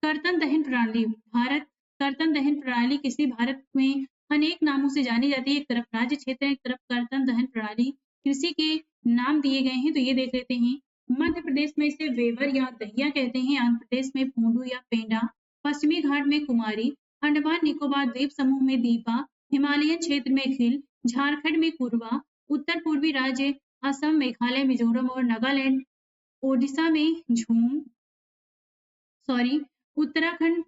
कर्तन दहन प्रणाली भारत कर्तन दहन प्रणाली किसी भारत में अनेक नामों से जानी जाती है। एक तरफ राज्य क्षेत्र है, एक तरफ कर्तन दहन प्रणाली कृषि के नाम दिए गए हैं, तो ये देख लेते हैं। मध्य प्रदेश में इसे वेवर या दहिया कहते हैं, आंध्र प्रदेश में पूंडू या पेंडा, पश्चिमी घाट में कुमारी, अंडमान निकोबार द्वीप समूह में दीपा, हिमालयन क्षेत्र में खिल, झारखंड में पूर्वा, उत्तर पूर्वी राज्य असम, मेघालय, मिजोरम और नागालैंड, ओडिशा में झूम, सॉरी उत्तराखंड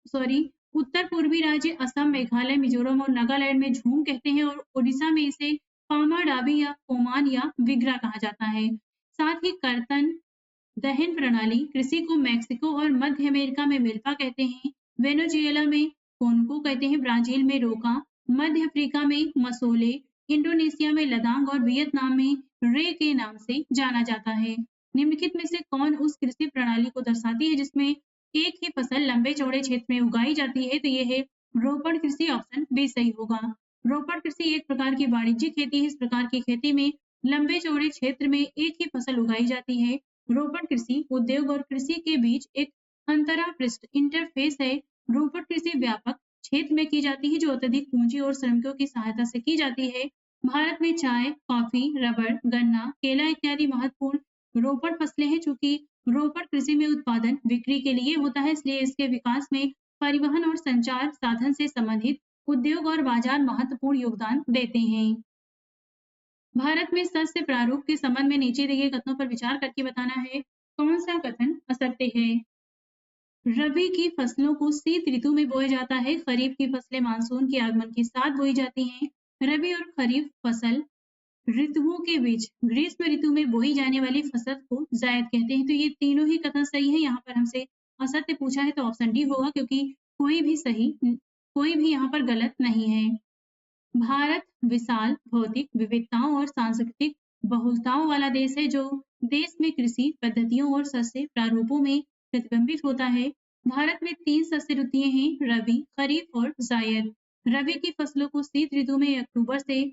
सॉरी उत्तर पूर्वी राज्य असम, मेघालय, मिजोरम और नागालैंड में झूम कहते हैं और ओडिशा में इसे पामा डाबी या कोमान या विग्रा कहा जाता है। साथ ही कर्तन दहन प्रणाली कृषि को मैक्सिको और मध्य अमेरिका में मिल्पा कहते हैं, वेनेजुएला में कोनको कहते हैं, ब्राजील में रोका, मध्य अफ्रीका में मसोले, इंडोनेशिया में लदांग और वियतनाम में रे के नाम से जाना जाता है। निम्नलिखित में से कौन उस कृषि प्रणाली को दर्शाती है जिसमें एक ही फसल लंबे चौड़े क्षेत्र में उगाई जाती है? तो ये है रोपण कृषि, ऑप्शन बी सही होगा। रोपण कृषि एक प्रकार की वाणिज्यिक खेती है। इस प्रकार की खेती में लंबे चौड़े क्षेत्र में एक ही फसल उगाई जाती है। रोपण कृषि उद्योग और कृषि के बीच एक अंतरापृष्ठ इंटरफेस है। रोपण कृषि व्यापक क्षेत्र में की जाती है जो अत्यधिक पूंजी और श्रमिकों की सहायता से की जाती है। भारत में चाय, कॉफी, रबड़, गन्ना, केला इत्यादि महत्वपूर्ण रोपण फसलें हैं। चूंकि रोपण कृषि में उत्पादन बिक्री के लिए होता है, इसलिए इसके विकास में परिवहन और संचार साधन से संबंधित उद्योग और बाजार महत्वपूर्ण योगदान देते हैं। भारत में शस्य प्रारूप के संबंध में नीचे दिए कथनों पर विचार करके बताना है, कौन सा कथन असत्य है? रबी की फसलों को शीत ऋतु में बोया जाता है, खरीफ की फसलें मानसून के आगमन के साथ बोई जाती हैं। रबी और खरीफ फसल ऋतुओं के बीच ग्रीष्म ऋतु में बोई जाने वाली फसल को जायद कहते हैं। तो ये तीनों ही कथन सही है। यहाँ पर हमसे असत्य पूछा है तो ऑप्शन डी होगा, क्योंकि कोई भी यहाँ पर गलत नहीं है। भारत विशाल भौतिक विविधताओं और सांस्कृतिक बहुलताओं वाला देश है, जो देश में कृषि पद्धतियों और शस्य प्रारूपों में प्रतिबिंबित होता है। भारत में 3 शस्य ऋतुएं हैं, रबी, खरीफ और जायद। रबी की फसलों को शीत ऋतु में अक्टूबर से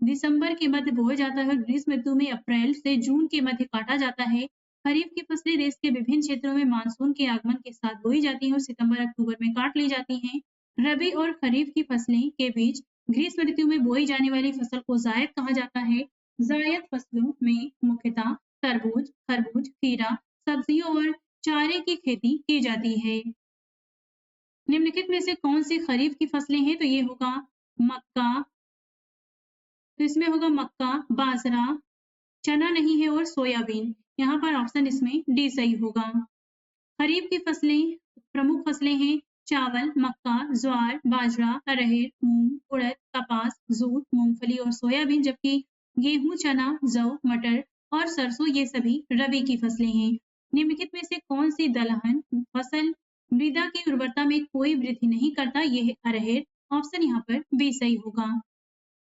दिसंबर के मध्य बोया जाता है। ग्रीष्म ऋतु में अप्रैल से जून के मध्य काटा जाता है। खरीफ की फसलें देश के विभिन्न क्षेत्रों में मानसून के आगमन के साथ बोई जाती हैं और सितंबर अक्टूबर में काट ली जाती हैं। रबी और खरीफ की फसलें के बीच ग्रीष्म ऋतु में बोई जाने वाली फसल को जायद कहा जाता है। जायद फसलों में मुख्यतः तरबूज, खरबूज, खीरा, सब्जियों और चारे की खेती की जाती है। निम्नलिखित में से कौन सी खरीफ की फसलें हैं? तो ये होगा मक्का, तो इसमें होगा मक्का, बाजरा, चना नहीं है और सोयाबीन। यहाँ पर ऑप्शन इसमें डी सही होगा। खरीफ की फसलें, प्रमुख फसलें हैं चावल, मक्का, ज्वार, बाजरा, अरहर, मूंग, उड़द, कपास, जूट, मूंगफली और सोयाबीन, जबकि गेहूं, चना, जौ, मटर और सरसों ये सभी रबी की फसलें हैं। निम्नलिखित में से कौन सी दलहन फसल मृदा की उर्वरता में कोई वृद्धि नहीं करता? ये है अरहर। ऑप्शन यहाँ पर बी सही होगा।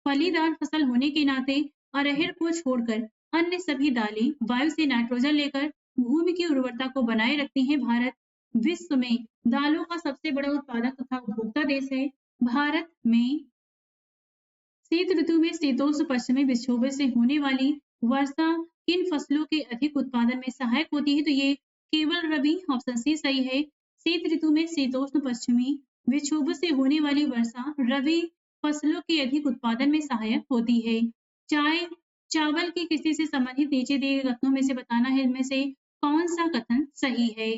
फलीदार फसल होने के नाते अरहर को छोड़कर अन्य सभी दालें वायु से नाइट्रोजन लेकर भूमि की उर्वरता को बनाए रखती हैं। भारत विश्व में दालों का सबसे बड़ा उत्पादक तथा उपभोक्ता देश है। भारत में शीत ऋतु में शीतोष्ण पश्चिमी विक्षोभ से होने वाली वर्षा किन फसलों के अधिक उत्पादन में सहायक होती है? तो ये केवल रबी, ऑप्शन सी सही है। शीत ऋतु में शीतोष्ण पश्चिमी विक्षोभ से होने वाली वर्षा रबी फसलों के अधिक उत्पादन में सहायक होती है। चावल की कृषि से संबंधित नीचे दिए गए कथनों में से बताना है, इनमें से कौन सा कथन सही है?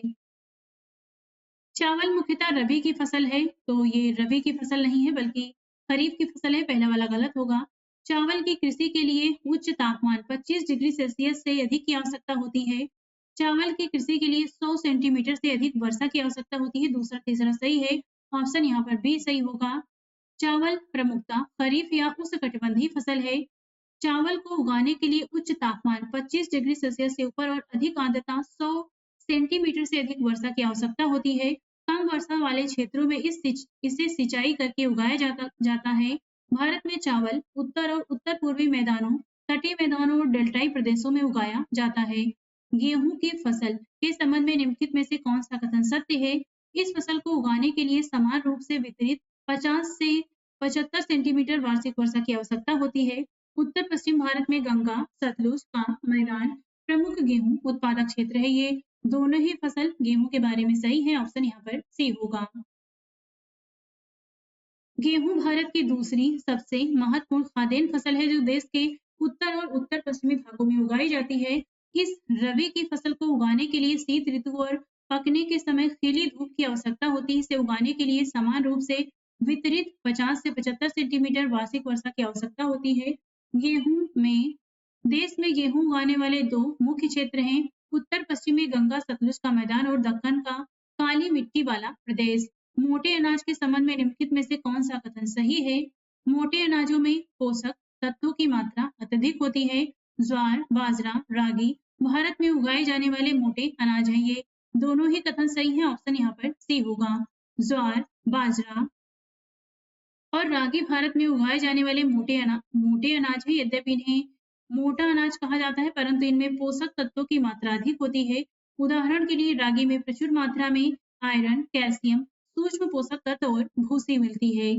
चावल मुख्यतः रबी की फसल है, तो ये रबी की फसल नहीं है बल्कि खरीफ की फसल है, पहला वाला गलत होगा। चावल की कृषि के लिए उच्च तापमान 25 डिग्री सेल्सियस से अधिक की आवश्यकता होती है। चावल की कृषि के लिए 100 सेंटीमीटर से अधिक वर्षा की आवश्यकता होती है। दूसरा तीसरा सही है, ऑप्शन यहाँ पर बी सही होगा। चावल प्रमुखता खरीफ या उष्णकटिबंधीय फसल है। चावल को उगाने के लिए उच्च तापमान 25 डिग्री सेल्सियस से ऊपर और अधिक आर्द्रता 100 सेंटीमीटर से अधिक वर्षा की आवश्यकता होती है। कम वर्षा वाले क्षेत्रों में इसे सिंचाई करके उगाया जाता है। भारत में चावल उत्तर और उत्तर पूर्वी मैदानों, तटीय मैदानों और डेल्टाई प्रदेशों में उगाया जाता है। गेहूं की फसल के संबंध में निम्नलिखित में से कौन सा कथन सत्य है? इस फसल को उगाने के लिए समान रूप से वितरित 50 से 75 सेंटीमीटर वार्षिक वर्षा की आवश्यकता होती है। उत्तर पश्चिम भारत में गंगा सतलुज का मैदान प्रमुख गेहूं उत्पादक क्षेत्र है। ये दोनों ही फसल गेहूं के बारे में सही है। ऑप्शन यहाँ पर सी होगा। गेहूं भारत की दूसरी सबसे महत्वपूर्ण खाद्यान्न फसल है जो देश के उत्तर और उत्तर पश्चिमी भागों में उगाई जाती है। इस रबी की फसल को उगाने के लिए शीत ऋतु और पकने के समय खिली धूप की आवश्यकता होती है। इसे उगाने के लिए समान रूप से वितरित 50 से 75 सेंटीमीटर वार्षिक वर्षा की आवश्यकता होती है। गेहूं में देश में गेहूं उगाने वाले दो मुख्य क्षेत्र हैं, उत्तर पश्चिमी गंगा सतलुज का मैदान और दक्कन का काली मिट्टी वाला प्रदेश। मोटे अनाज के संबंध में निम्नलिखित में से कौन सा कथन सही है? मोटे अनाजों में पोषक तत्वों की मात्रा अत्यधिक होती है। ज्वार, बाजरा, रागी भारत में उगाए जाने वाले मोटे अनाज हैं। ये दोनों ही कथन सही हैं। ऑप्शन यहाँ पर सी होगा। ज्वार, बाजरा और रागी भारत में उगाए जाने वाले मोटे अनाज हैं। यद्यपि इन्हें मोटा अनाज कहा जाता है, परंतु इनमें पोषक तत्वों की मात्रा अधिक होती है। उदाहरण के लिए रागी में प्रचुर मात्रा में आयरन, कैल्शियम, सूक्ष्म पोषक तत्व और भूसी मिलती है।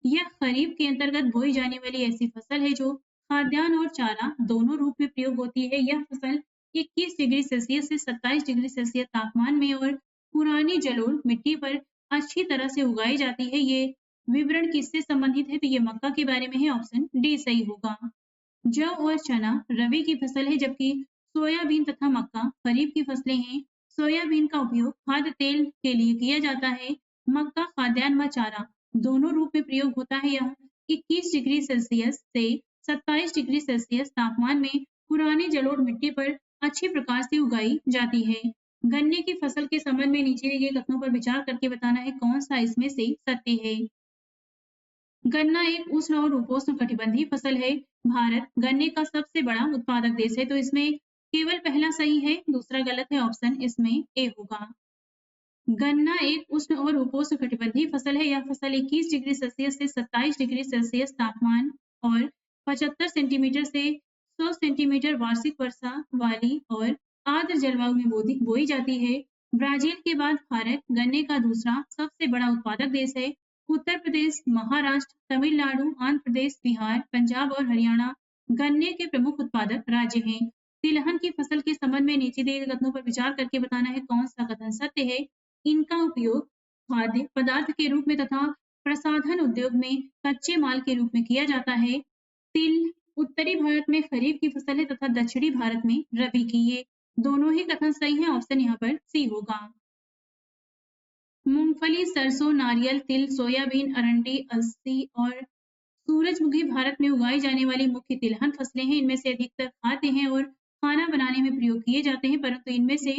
यह खरीफ के अंतर्गत बोई जाने वाली ऐसी फसल है जो खाद्यान्न और चारा दोनों रूप में प्रयोग होती है। यह फसल 21 डिग्री सेल्सियस से 27 डिग्री सेल्सियस तापमान में और पुरानी जलोढ़ मिट्टी पर अच्छी तरह से उगाई जाती है। ये विवरण किससे संबंधित है? तो ये मक्का के बारे में है। ऑप्शन डी सही होगा। जौ और चना रबी की फसल है, जबकि सोयाबीन तथा मक्का खरीफ की फसलें हैं। सोयाबीन का उपयोग खाद्य तेल के लिए किया जाता है। मक्का खाद्यान्न व चारा दोनों रूप में प्रयोग होता है। यह 21 डिग्री सेल्सियस से 27 डिग्री सेल्सियस तापमान में पुरानी जलोढ़ मिट्टी पर अच्छी प्रकार से उगाई जाती है। गन्ने की फसल के संबंध में नीचे दिए गए कथनों पर विचार करके बताना है कौन सा इसमें से सत्य है। गन्ना एक उष्ण और उपोष्ण कटिबंधीय फसल है। भारत गन्ने का सबसे बड़ा उत्पादक देश है, तो इसमें केवल पहला सही है, दूसरा गलत है। ऑप्शन इसमें ए होगा। गन्ना एक उष्ण और उपोष्ण कटिबंधीय फसल है। यह फसल 21 डिग्री सेल्सियस से 27 डिग्री सेल्सियस तापमान और 75 सेंटीमीटर से 100 सेंटीमीटर वार्षिक वर्षा वाली और आर्द्र जलवायु में बोई जाती है। ब्राजील के बाद भारत गन्ने का दूसरा सबसे बड़ा उत्पादक देश है। उत्तर प्रदेश, महाराष्ट्र, तमिलनाडु, आंध्र प्रदेश, बिहार, पंजाब और हरियाणा गन्ने के प्रमुख उत्पादक राज्य हैं। तिलहन की फसल के संबंध में नीचे दिए गए कथनों पर विचार करके बताना है कौन सा कथन सत्य है। इनका उपयोग खाद्य पदार्थ के रूप में तथा प्रसाधन उद्योग में कच्चे माल के रूप में किया जाता है। तिल उत्तरी भारत में खरीफ की फसल है तथा दक्षिणी भारत में रबी की। ये दोनों ही कथन सही है। ऑप्शन यहाँ पर सी होगा। मूंगफली, सरसों, नारियल, तिल, सोयाबीन, अरंडी, अलसी और सूरजमुखी भारत में उगाई जाने वाली मुख्य तिलहन फसलें हैं। इनमें से अधिकतर खाद्य हैं और खाना बनाने में प्रयोग किए जाते हैं, परंतु इनमें से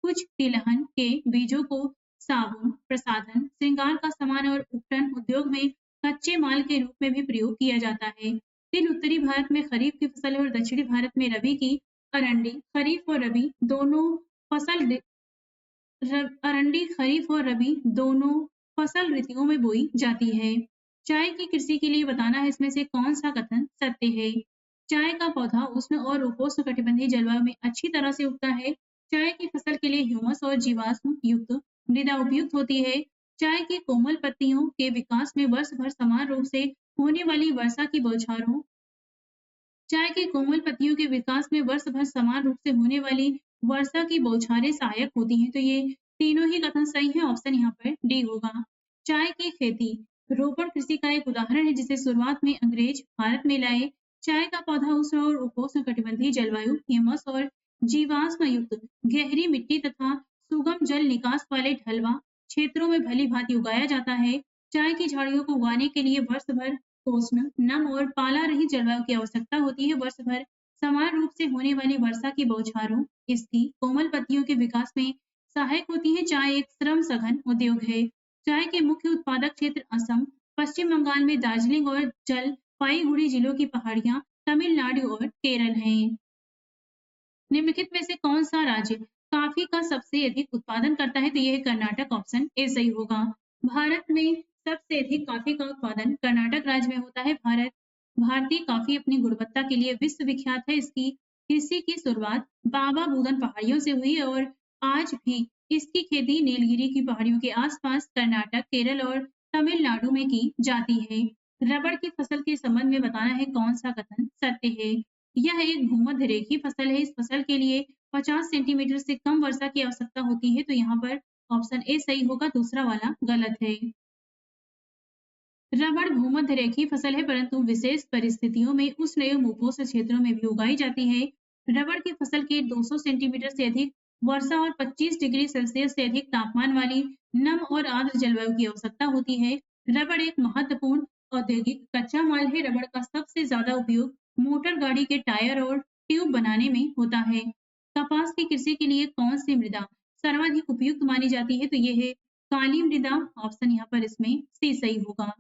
कुछ तिलहन के बीजों को साबुन, प्रसाधन, श्रृंगार का सामान और उपटन उद्योग में कच्चे माल के रूप में भी प्रयोग किया जाता है। तिल उत्तरी भारत में खरीफ की फसल है और दक्षिणी भारत में रबी की। अरंडी खरीफ और रबी दोनों फसल अरंडी खरीफ और रबी दोनों फसल ऋतुओं में बोई जाती है। चाय की कृषि के लिए बताना है इसमें से कौन सा कथन सत्य है। चाय का पौधा उष्ण और उपोष्ण कटिबंधीय जलवायु में अच्छी तरह से उगता है। चाय की फसल के लिए ह्यूमस और जीवाश्म युक्त मृदा उपयुक्त होती है। चाय की कोमल पत्तियों के विकास में वर्ष भर समान रूप से होने वाली वर्षा की बौछारों चाय की कोमल पत्तियों के विकास में वर्ष भर समान रूप से होने वाली वर्षा की बौछारें सहायक होती हैं। तो ये तीनों ही कथन सही हैं। ऑप्शन यहाँ पर डी होगा। चाय की खेती रोपण कृषि का एक उदाहरण है जिसे शुरुआत में अंग्रेज भारत में लाए। चाय का पौधा उष्ण और उपोष्ण कटिबंधीय जलवायु, ह्यूमस और जीवाश्म युक्त गहरी मिट्टी तथा सुगम जल निकास वाले ढलवा क्षेत्रों में भली भांति उगाया जाता है। चाय की झाड़ियों को उगाने के लिए वर्ष भर उष्ण, नम और पाला रहित जलवायु की आवश्यकता होती है। वर्ष भर समान रूप से होने वाली वर्षा की बौछारों इसकी कोमल पत्तियों के विकास में सहायक होती है। चाय एक श्रम सघन उद्योग है। चाय के मुख्य उत्पादक क्षेत्र असम, पश्चिम बंगाल में दार्जिलिंग और जलपाईगुड़ी जिलों की पहाड़ियां, तमिलनाडु और केरल हैं। निम्नलिखित में से कौन सा राज्य कॉफी का सबसे अधिक उत्पादन करता है तो यह है कर्नाटक, ऑप्शन ए सही होगा। भारत में सबसे अधिक कॉफी का उत्पादन कर्नाटक राज्य में होता है। भारतीय कॉफी अपनी गुणवत्ता के लिए विश्व विख्यात है। इसकी कृषि की शुरुआत बाबा बुदन पहाड़ियों से हुई और आज भी इसकी खेती नीलगिरी की पहाड़ियों के आसपास कर्नाटक, केरल और तमिलनाडु में की जाती है। रबड़ की फसल के संबंध में बताना है कौन सा कथन सत्य है। यह एक भूमध्य रेखीय फसल है। इस फसल के लिए 50 सेंटीमीटर से कम वर्षा की आवश्यकता होती है तो यहाँ पर ऑप्शन ए सही होगा, दूसरा वाला गलत है। रबड़ भूमध्य रेखीय फसल है परंतु विशेष परिस्थितियों में उष्ण एवं उपोष्ण क्षेत्रों में भी उगाई जाती है। रबड़ की फसल के 200 सेंटीमीटर से अधिक वर्षा और 25 डिग्री सेल्सियस से अधिक तापमान वाली नम और आर्द्र जलवायु की आवश्यकता होती है। रबड़ एक महत्वपूर्ण औद्योगिक कच्चा माल है। रबड़ का सबसे ज्यादा उपयोग मोटर गाड़ी के टायर और ट्यूब बनाने में होता है। कपास की कृषि के लिए कौन सी मृदा सर्वाधिक उपयुक्त मानी जाती है तो ये है काली मृदा, ऑप्शन यहाँ पर इसमें सी सही होगा।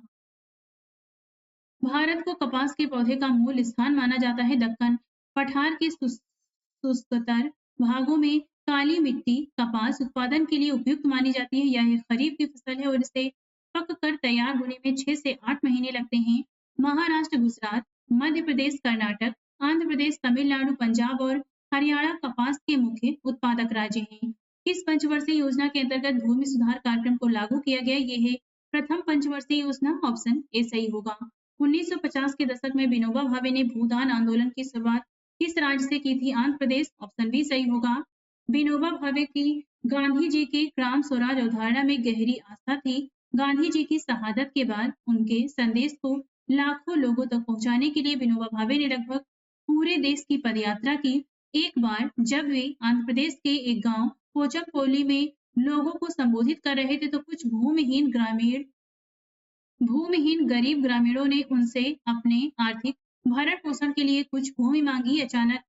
भारत को कपास के पौधे का मूल स्थान माना जाता है। दक्कन पठार के शुष्कतर भागों में काली मिट्टी कपास उत्पादन के लिए उपयुक्त मानी जाती है। यह एक खरीफ की फसल है और इसे पक कर तैयार होने में 6 से 8 महीने लगते हैं। महाराष्ट्र, गुजरात, मध्य प्रदेश, कर्नाटक, आंध्र प्रदेश, तमिलनाडु, पंजाब और हरियाणा कपास के मुख्य उत्पादक राज्य हैं। इस पंचवर्षीय योजना के अंतर्गत भूमि सुधार कार्यक्रम को लागू किया गया। यह है प्रथम पंचवर्षीय योजना, ऑप्शन ए सही होगा। 1950 के दशक में विनोबा भावे ने भूदान आंदोलन की शुरुआत किस राज्य से की थी? आंध्र प्रदेश, ऑप्शन बी सही होगा। विनोबा भावे की गांधी जी की ग्राम स्वराज अवधारणा में गहरी आस्था थी। गांधी जी की शहादत के बाद उनके संदेश को लाखों लोगों तक पहुंचाने के लिए विनोबा भावे ने लगभग पूरे देश की पदयात्रा की। एक बार जब वे आंध्र प्रदेश के एक गांव पोचमपल्ली में लोगों को संबोधित कर रहे थे तो कुछ भूमिहीन गरीब ग्रामीणों ने उनसे अपने आर्थिक भरण पोषण के लिए कुछ भूमि मांगी। अचानक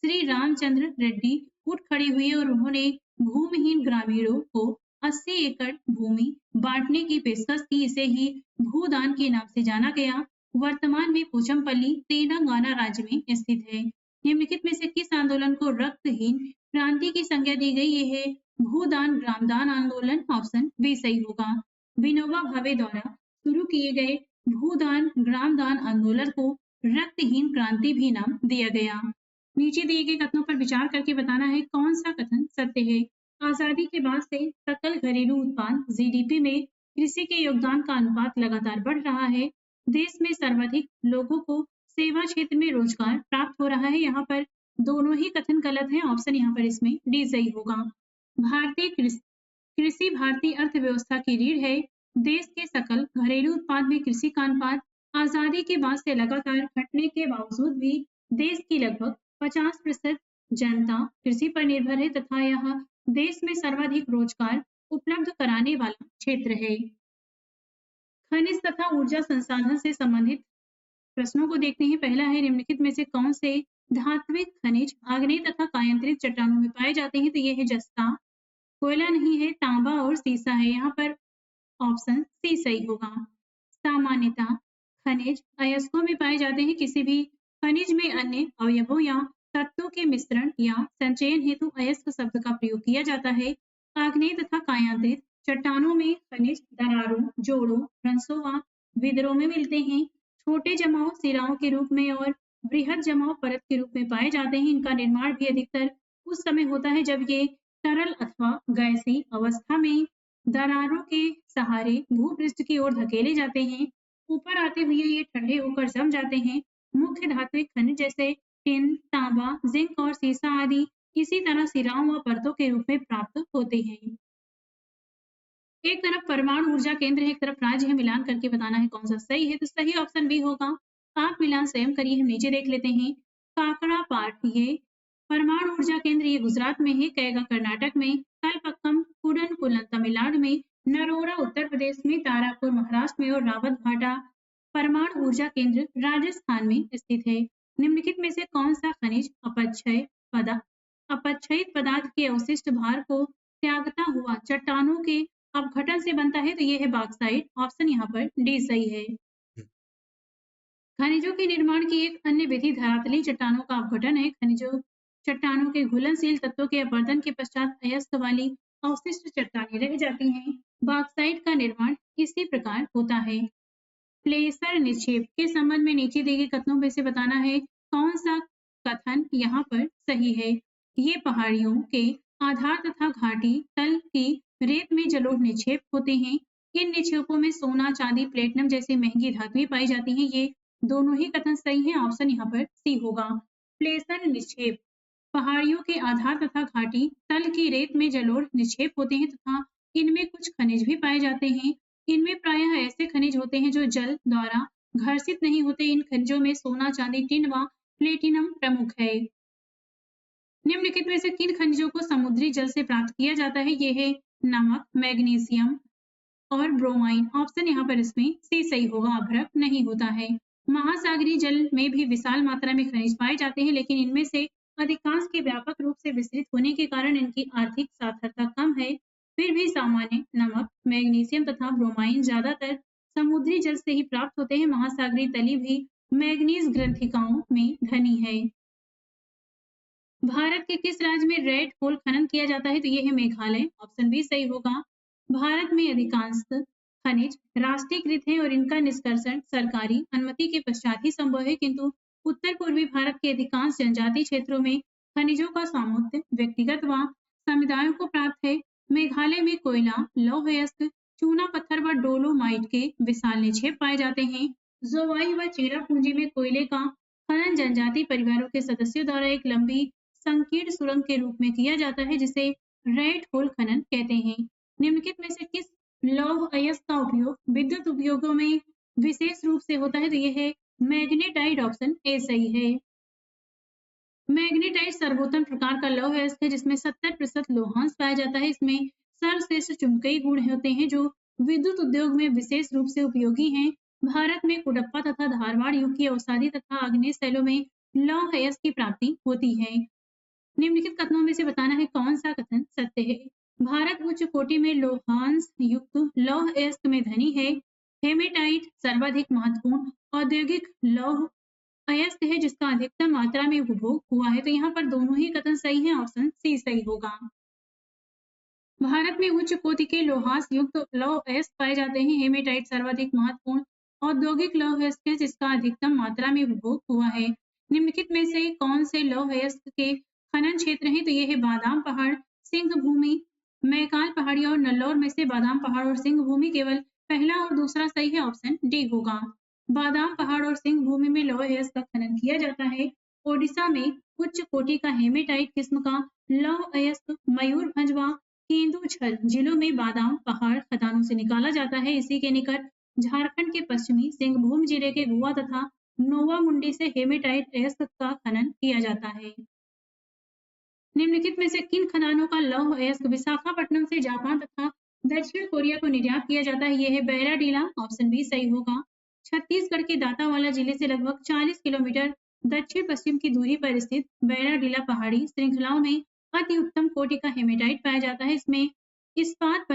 श्री रामचंद्र रेड्डी उठ खड़े हुए और उन्होंने भूमिहीन ग्रामीणों को 80 एकड़ भूमि बांटने की पेशकश की। इसे ही भूदान के नाम से जाना गया। वर्तमान में पोचमपल्ली तेलंगाना राज्य में स्थित है। निम्नलिखित में से किस आंदोलन को रक्तहीन क्रांति की संज्ञा दी गई? ये है भूदान ग्रामदान आंदोलन, ऑप्शन बी सही होगा। विनोबा भावे द्वारा शुरू किए गए भूदान ग्रामदान आंदोलन को रक्तहीन क्रांति भी नाम दिया गया। नीचे दिए गए कथनों पर विचार करके बताना है कौन सा कथन सत्य है। आजादी के बाद से सकल घरेलू उत्पाद जीडीपी में कृषि के योगदान का अनुपात लगातार बढ़ रहा है। देश में सर्वाधिक लोगों को सेवा क्षेत्र में रोजगार प्राप्त हो रहा है। यहाँ पर दोनों ही कथन गलत है, ऑप्शन यहाँ पर इसमें डी सही होगा। भारतीय कृषि भारतीय अर्थव्यवस्था की रीढ़ है। देश के सकल घरेलू उत्पाद में कृषि का अनुपात आजादी के बाद से लगातार घटने के बावजूद भी देश की लगभग 50% जनता कृषि पर निर्भर है तथा यह देश में सर्वाधिक रोजगार उपलब्ध कराने वाला क्षेत्र है। खनिज तथा ऊर्जा संसाधन से संबंधित प्रश्नों को देखते हैं। पहला है निम्नलिखित में से कौन से धात्विक खनिज आग्नेय तथा कायांतरित चट्टानों में पाए जाते हैं? तो ये है जस्ता, कोयला नहीं है, तांबा और सीसा है। यहाँ पर ऑप्शन सी सही होगा। सामान्यतः खनिज अयस्कों में पाए जाते हैं। किसी भी खनिज में अन्य अवयवों या तत्वों के मिश्रण या संचयन हेतु अयस्क शब्द का प्रयोग किया जाता है। आग्नेय तथा कायांतरित चट्टानों में खनिज दरारों, जोड़ों, भ्रंशों व विदरों में मिलते हैं। छोटे जमाव सिराओं के रूप में और बृहद जमाव परत के रूप में पाए जाते हैं। इनका निर्माण भी अधिकतर उस समय होता है जब ये तरल अथवा गैसीय अवस्था में दरारों के सहारे भूपृष्ठ की ओर धकेले जाते हैं। ऊपर आते हुए ये ठंडे होकर जम जाते हैं। मुख्य धात्विक खनिज जैसे टिन, तांबा, जिंक और सीसा आदि इसी तरह सिराओं व परतों के रूप में प्राप्त होते हैं। एक तरफ परमाणु ऊर्जा केंद्र है, एक तरफ राज्य है, मिलान करके बताना है कौन सा सही है। तो सही ऑप्शन बी होगा। आप मिलान स्वयं करिए। हम नीचे देख लेते हैं। काकड़ा पार्ट ये परमाणु ऊर्जा केंद्र ये गुजरात में है, कैगा कर्नाटक में, कलपक्कम कुडनकुलम तमिलनाडु में, नरोरा उत्तर प्रदेश में, तारापुर महाराष्ट्र में और रावत भाटा परमाणु ऊर्जा केंद्र राजस्थान में स्थित है। निम्नलिखित में से कौन सा खनिज अपक्षयित पदार्थ के अवशिष्ट भार को त्यागता हुआ चट्टानों के अपघटन से बनता है? तो ये है बॉक्साइट, ऑप्शन यहाँ पर डी सही है। खनिजों के निर्माण की एक अन्य विधि धरातलीय चट्टानों का अपघटन है। खनिजों चट्टानों के घुलनशील तत्वों के अपरदन के पश्चात अयस्क वाली अवशिष्ट चट्टानें रह जाती हैं। बॉक्साइट का निर्माण इसी प्रकार होता है। प्लेसर निक्षेप के संबंध में नीचे दी गई कथनों में से बताना है कौन सा कथन यहाँ पर सही है। ये पहाड़ियों के आधार तथा घाटी तल की रेत में जलोढ़ निक्षेप होते हैं। इन निक्षेपों में सोना, चांदी, प्लेटिनम जैसी महंगी धातुएं पाई जाती हैं। ये दोनों ही कथन सही हैं। ऑप्शन यहाँ पर सी होगा। प्लेसर निक्षेप पहाड़ियों के आधार तथा घाटी तल की रेत में जलोढ़ निक्षेप होते हैं तथा इनमें कुछ खनिज भी पाए जाते हैं। इनमें प्रायः ऐसे खनिज होते हैं जो जल द्वारा घर्षित नहीं होते। इन खनिजों में सोना, चांदी, टिन व प्लेटिनम प्रमुख है। निम्नलिखित में से किन खनिजों को समुद्री जल से प्राप्त किया जाता है? ये है नमक, मैग्नीशियम और ब्रोमाइन। ऑप्शन यहाँ पर इसमें सी सही होगा, अभ्रक नहीं होता है। महासागरीय जल में भी विशाल मात्रा में खनिज पाए जाते हैं, लेकिन इनमें से अधिकांश के व्यापक रूप से विस्तृत होने के कारण इनकी आर्थिक सार्थकता कम है। फिर भी सामान्य नमक, मैग्नीशियम तथा ब्रोमाइन ज्यादातर समुद्री जल से ही प्राप्त होते हैं। महासागरीय तली भी मैग्नीज ग्रंथिकाओं में धनी है। भारत के किस राज्य में रेड कोल खनन किया जाता है? तो ये है मेघालय। ऑप्शन बी सही होगा। भारत में अधिकांश खनिज राष्ट्रीयकृत है और इनका निष्कर्षण सरकारी अनुमति के पश्चात ही संभव है, किंतु उत्तर पूर्वी भारत के अधिकांश जनजातीय क्षेत्रों में खनिजों का सामर्थ्य व्यक्तिगत व समुदायों को प्राप्त है। मेघालय में कोयला, लौह अयस्क, चूना पत्थर व डोलोमाइट के विशाल निक्षेप पाए जाते हैं। जोवाई व चेरापूंजी में कोयले का खनन जनजातीय परिवारों के सदस्यों द्वारा एक लंबी संकीर्ण सुरंग के रूप में किया जाता है, जिसे रेड होल खनन कहते हैं। निम्नलिखित में से किस लौह अयस्क का उपयोग विद्युत उपयोगों में विशेष रूप से होता है? तो यह है मैग्नेटाइट। ऑप्शन ए सही है। मैग्नेटाइट सर्वोत्तम प्रकार का लौह अयस्क है जिसमें 70% लोहांश पाया जाता है। इसमें सर्वश्रेष्ठ चुंबकीय गुण होते हैं जो विद्युत उद्योग में विशेष रूप से उपयोगी हैं। भारत में कुडप्पा तथा धारवाड़ युग की अवसादी तथा आग्नेय शैलों में लौह अयस्क की प्राप्ति होती है। निम्नलिखित कथनों में से बताना है कौन सा कथन सत्य है। भारत उच्च कोटि में लोहांश युक्त लौह अयस्क में धनी है। हेमेटाइट सर्वाधिक महत्वपूर्ण औद्योगिक लौह अयस्क है जिसका अधिकतम मात्रा में उपभोग हुआ है। तो यहाँ पर दोनों ही कथन सही हैं। ऑप्शन सी सही होगा। भारत में उच्च कोटि के लोहांश युक्त लौह अयस्क पाए जाते हैं। हेमेटाइट सर्वाधिक महत्वपूर्ण औद्योगिक लौह अयस्क है जिसका अधिकतम मात्रा में उपभोग हुआ है। निम्नलिखित में से कौन से लौह अयस्क के खनन क्षेत्र हैं? तो ये है बादाम पहाड़, सिंह भूमि, मैकाल पहाड़ी और नल्लौर में से बादाम पहाड़ और सिंह भूमि केवल पहला और दूसरा सही है। ऑप्शन डी होगा। बादाम पहाड़ और सिंह भूमि में लौह अयस्क का खनन किया जाता है। ओडिशा में उच्च कोटि का हेमेटाइट किस्म का लौह अयस्क मयूरभंज व केंदुझर जिलों में बादाम पहाड़ खदानों से निकाला जाता है। इसी के निकट झारखंड के पश्चिमी सिंहभूम जिले के गुआ तथा नोवा मुंडी से हेमेटाइट अयस्क का खनन किया जाता है। निम्नलिखित में से किन खदानों का लौह अयस्क विशाखापट्टनम से जापान तथा दक्षिण कोरिया को निर्यात किया जाता है? यह है बैराडीला। ऑप्शन बी सही होगा। छत्तीसगढ़ के दांतावाला जिले से लगभग 40 किलोमीटर दक्षिण पश्चिम की दूरी पर स्थित बैराडीला पहाड़ी श्रृंखलाओं में अति उत्तम कोटि का हेमेटाइट पाया जाता है। इसमें इस्पात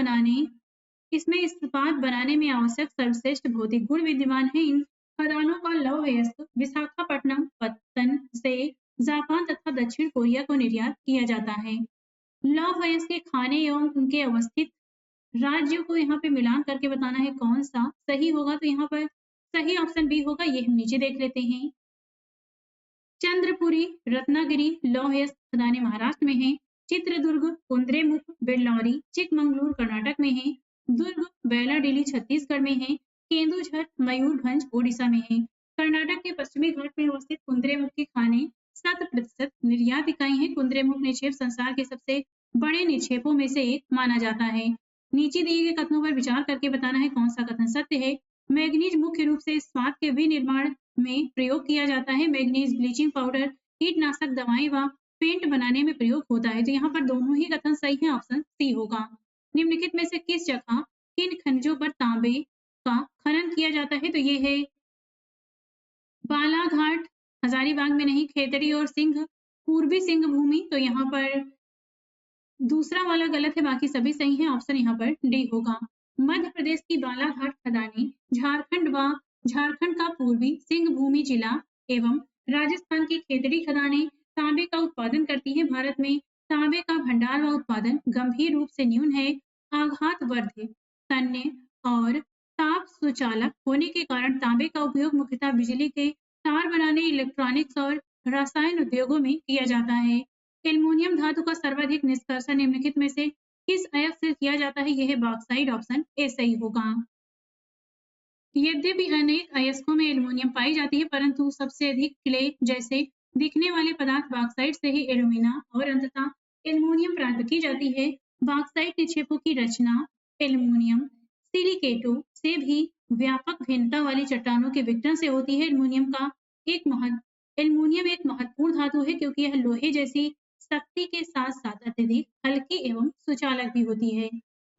बनाने में आवश्यक सर्वश्रेष्ठ भौतिक गुण विद्यमान है। इन खदानों का लौह अयस्क विशाखापट्टनम पत्तन से जापान तथा दक्षिण कोरिया को निर्यात किया जाता है। लौह अयस्क के खाने एवं उनके अवस्थित राज्यों को यहाँ पे मिलान करके बताना है कौन सा सही होगा। तो यहाँ पर सही ऑप्शन बी होगा। ये हम नीचे देख लेते हैं। चंद्रपुरी, रत्नागिरी लौह अयस्क खदानें महाराष्ट्र में हैं। चित्रदुर्ग, कुंद्रेमुख, बेल्लौरी, चिकमंगलूर कर्नाटक में है। दुर्ग, बैलाडीली छत्तीसगढ़ में है। केंदुझर, मयूरभंज ओडिशा में है। कर्नाटक के पश्चिमी घाट में अवस्थित कुंद्रेमुख की खाने 100% निर्यात इकाई है। कुंद्रेमुख निक्षेप संसार के सबसे बड़े निक्षेपों में से एक माना जाता है। नीचे दिए गए कथनों पर विचार करके बताना है कौन सा कथन सत्य है। मैग्नीज मुख्य रूप से इस्पात के विनिर्माण में प्रयोग किया जाता है। मैग्नीज ब्लीचिंग पाउडर, कीटनाशक दवाएं व पेंट बनाने में प्रयोग होता है। तो यहाँ पर दोनों ही कथन सही है। ऑप्शन सी होगा। निम्नलिखित में से किस जगह किन खनिजों पर तांबे का खनन किया जाता है? तो ये है बालाघाट, हजारीबाग में नहीं, खेतड़ी और सिंह पूर्वी सिंह भूमि। तो यहाँ पर दूसरा वाला गलत है, बाकी सभी सही हैं। ऑप्शन यहाँ पर डी होगा। मध्य प्रदेश की बालाघाट खदानें झारखंड का पूर्वी सिंह भूमि जिला एवं राजस्थान की खेतड़ी खदानें तांबे का उत्पादन करती है। भारत में तांबे का भंडार व उत्पादन गंभीर रूप से न्यून है। आघात वर्धित, तन्य और ताप सुचालक होने के कारण तांबे का उपयोग मुख्यतः बिजली के तार बनाने, इलेक्ट्रॉनिक्स और रसायन उद्योगों में किया जाता है। एल्युमीनियम धातु का सर्वाधिक निष्कर्षण निम्नलिखित में से किस अयस्क से किया जाता है? यह है बॉक्साइट, ऑप्शन ए सही होगा। यद्यपि अनेक अयस्कों में एल्युमीनियम पाई जाती है, परंतु सबसे अधिक क्ले जैसे दिखने वाले पदार्थ बॉक्साइट से ही एल्यूमिना और अंततः एल्युमीनियम प्राप्त की जाती है। बॉक्साइट निक्षेपों की रचना एल्युमीनियम सिलिकेटों से भी व्यापक भिन्नता वाली चट्टानों के विघटन से होती है। एल्युमीनियम एक महत्वपूर्ण धातु है क्योंकि यह लोहे जैसी शक्ति के साथ-साथ अत्यधिक हल्की एवं सुचालक भी होती है।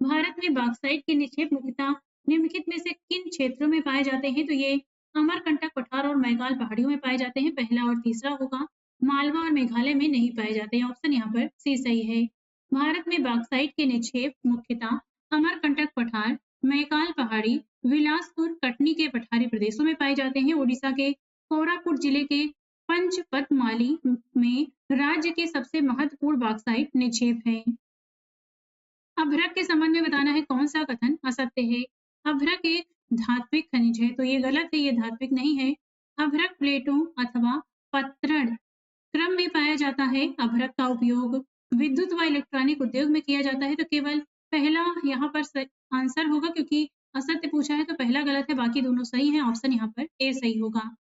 भारत में बॉक्साइट के निक्षेप मुख्यतः निम्नलिखित में से किन क्षेत्रों में पाए जाते हैं? तो ये अमरकंटक पठार और मैकाल पहाड़ियों में पाए जाते हैं। पहला और तीसरा होगा। मालवा और मेघालय में नहीं पाए जाते हैं। ऑप्शन यहाँ पर सी सही है। भारत में बॉक्साइट के निक्षेप मुख्यतः अमरकंटक पठार, मैकाल पहाड़ी, बिलासपुर, कटनी के पठारी प्रदेशों में पाए जाते हैं। ओडिशा के कोरापुट जिले के पंचपतमाली में राज्य के सबसे महत्वपूर्ण बॉक्साइट निक्षेप है। अभ्रक के संबंध में बताना है कौन सा कथन असत्य है? अभ्रक एक धात्विक खनिज है, तो ये गलत है, ये धात्विक नहीं है। अभ्रक प्लेटों अथवा पत्रण क्रम में पाया जाता है। अभ्रक का उपयोग विद्युत व इलेक्ट्रॉनिक उद्योग में किया जाता है, तो केवल पहला यहाँ पर आंसर होगा क्योंकि असत्य पूछा है तो पहला गलत है, बाकी दोनों सही हैं। ऑप्शन यहाँ पर ए सही होगा।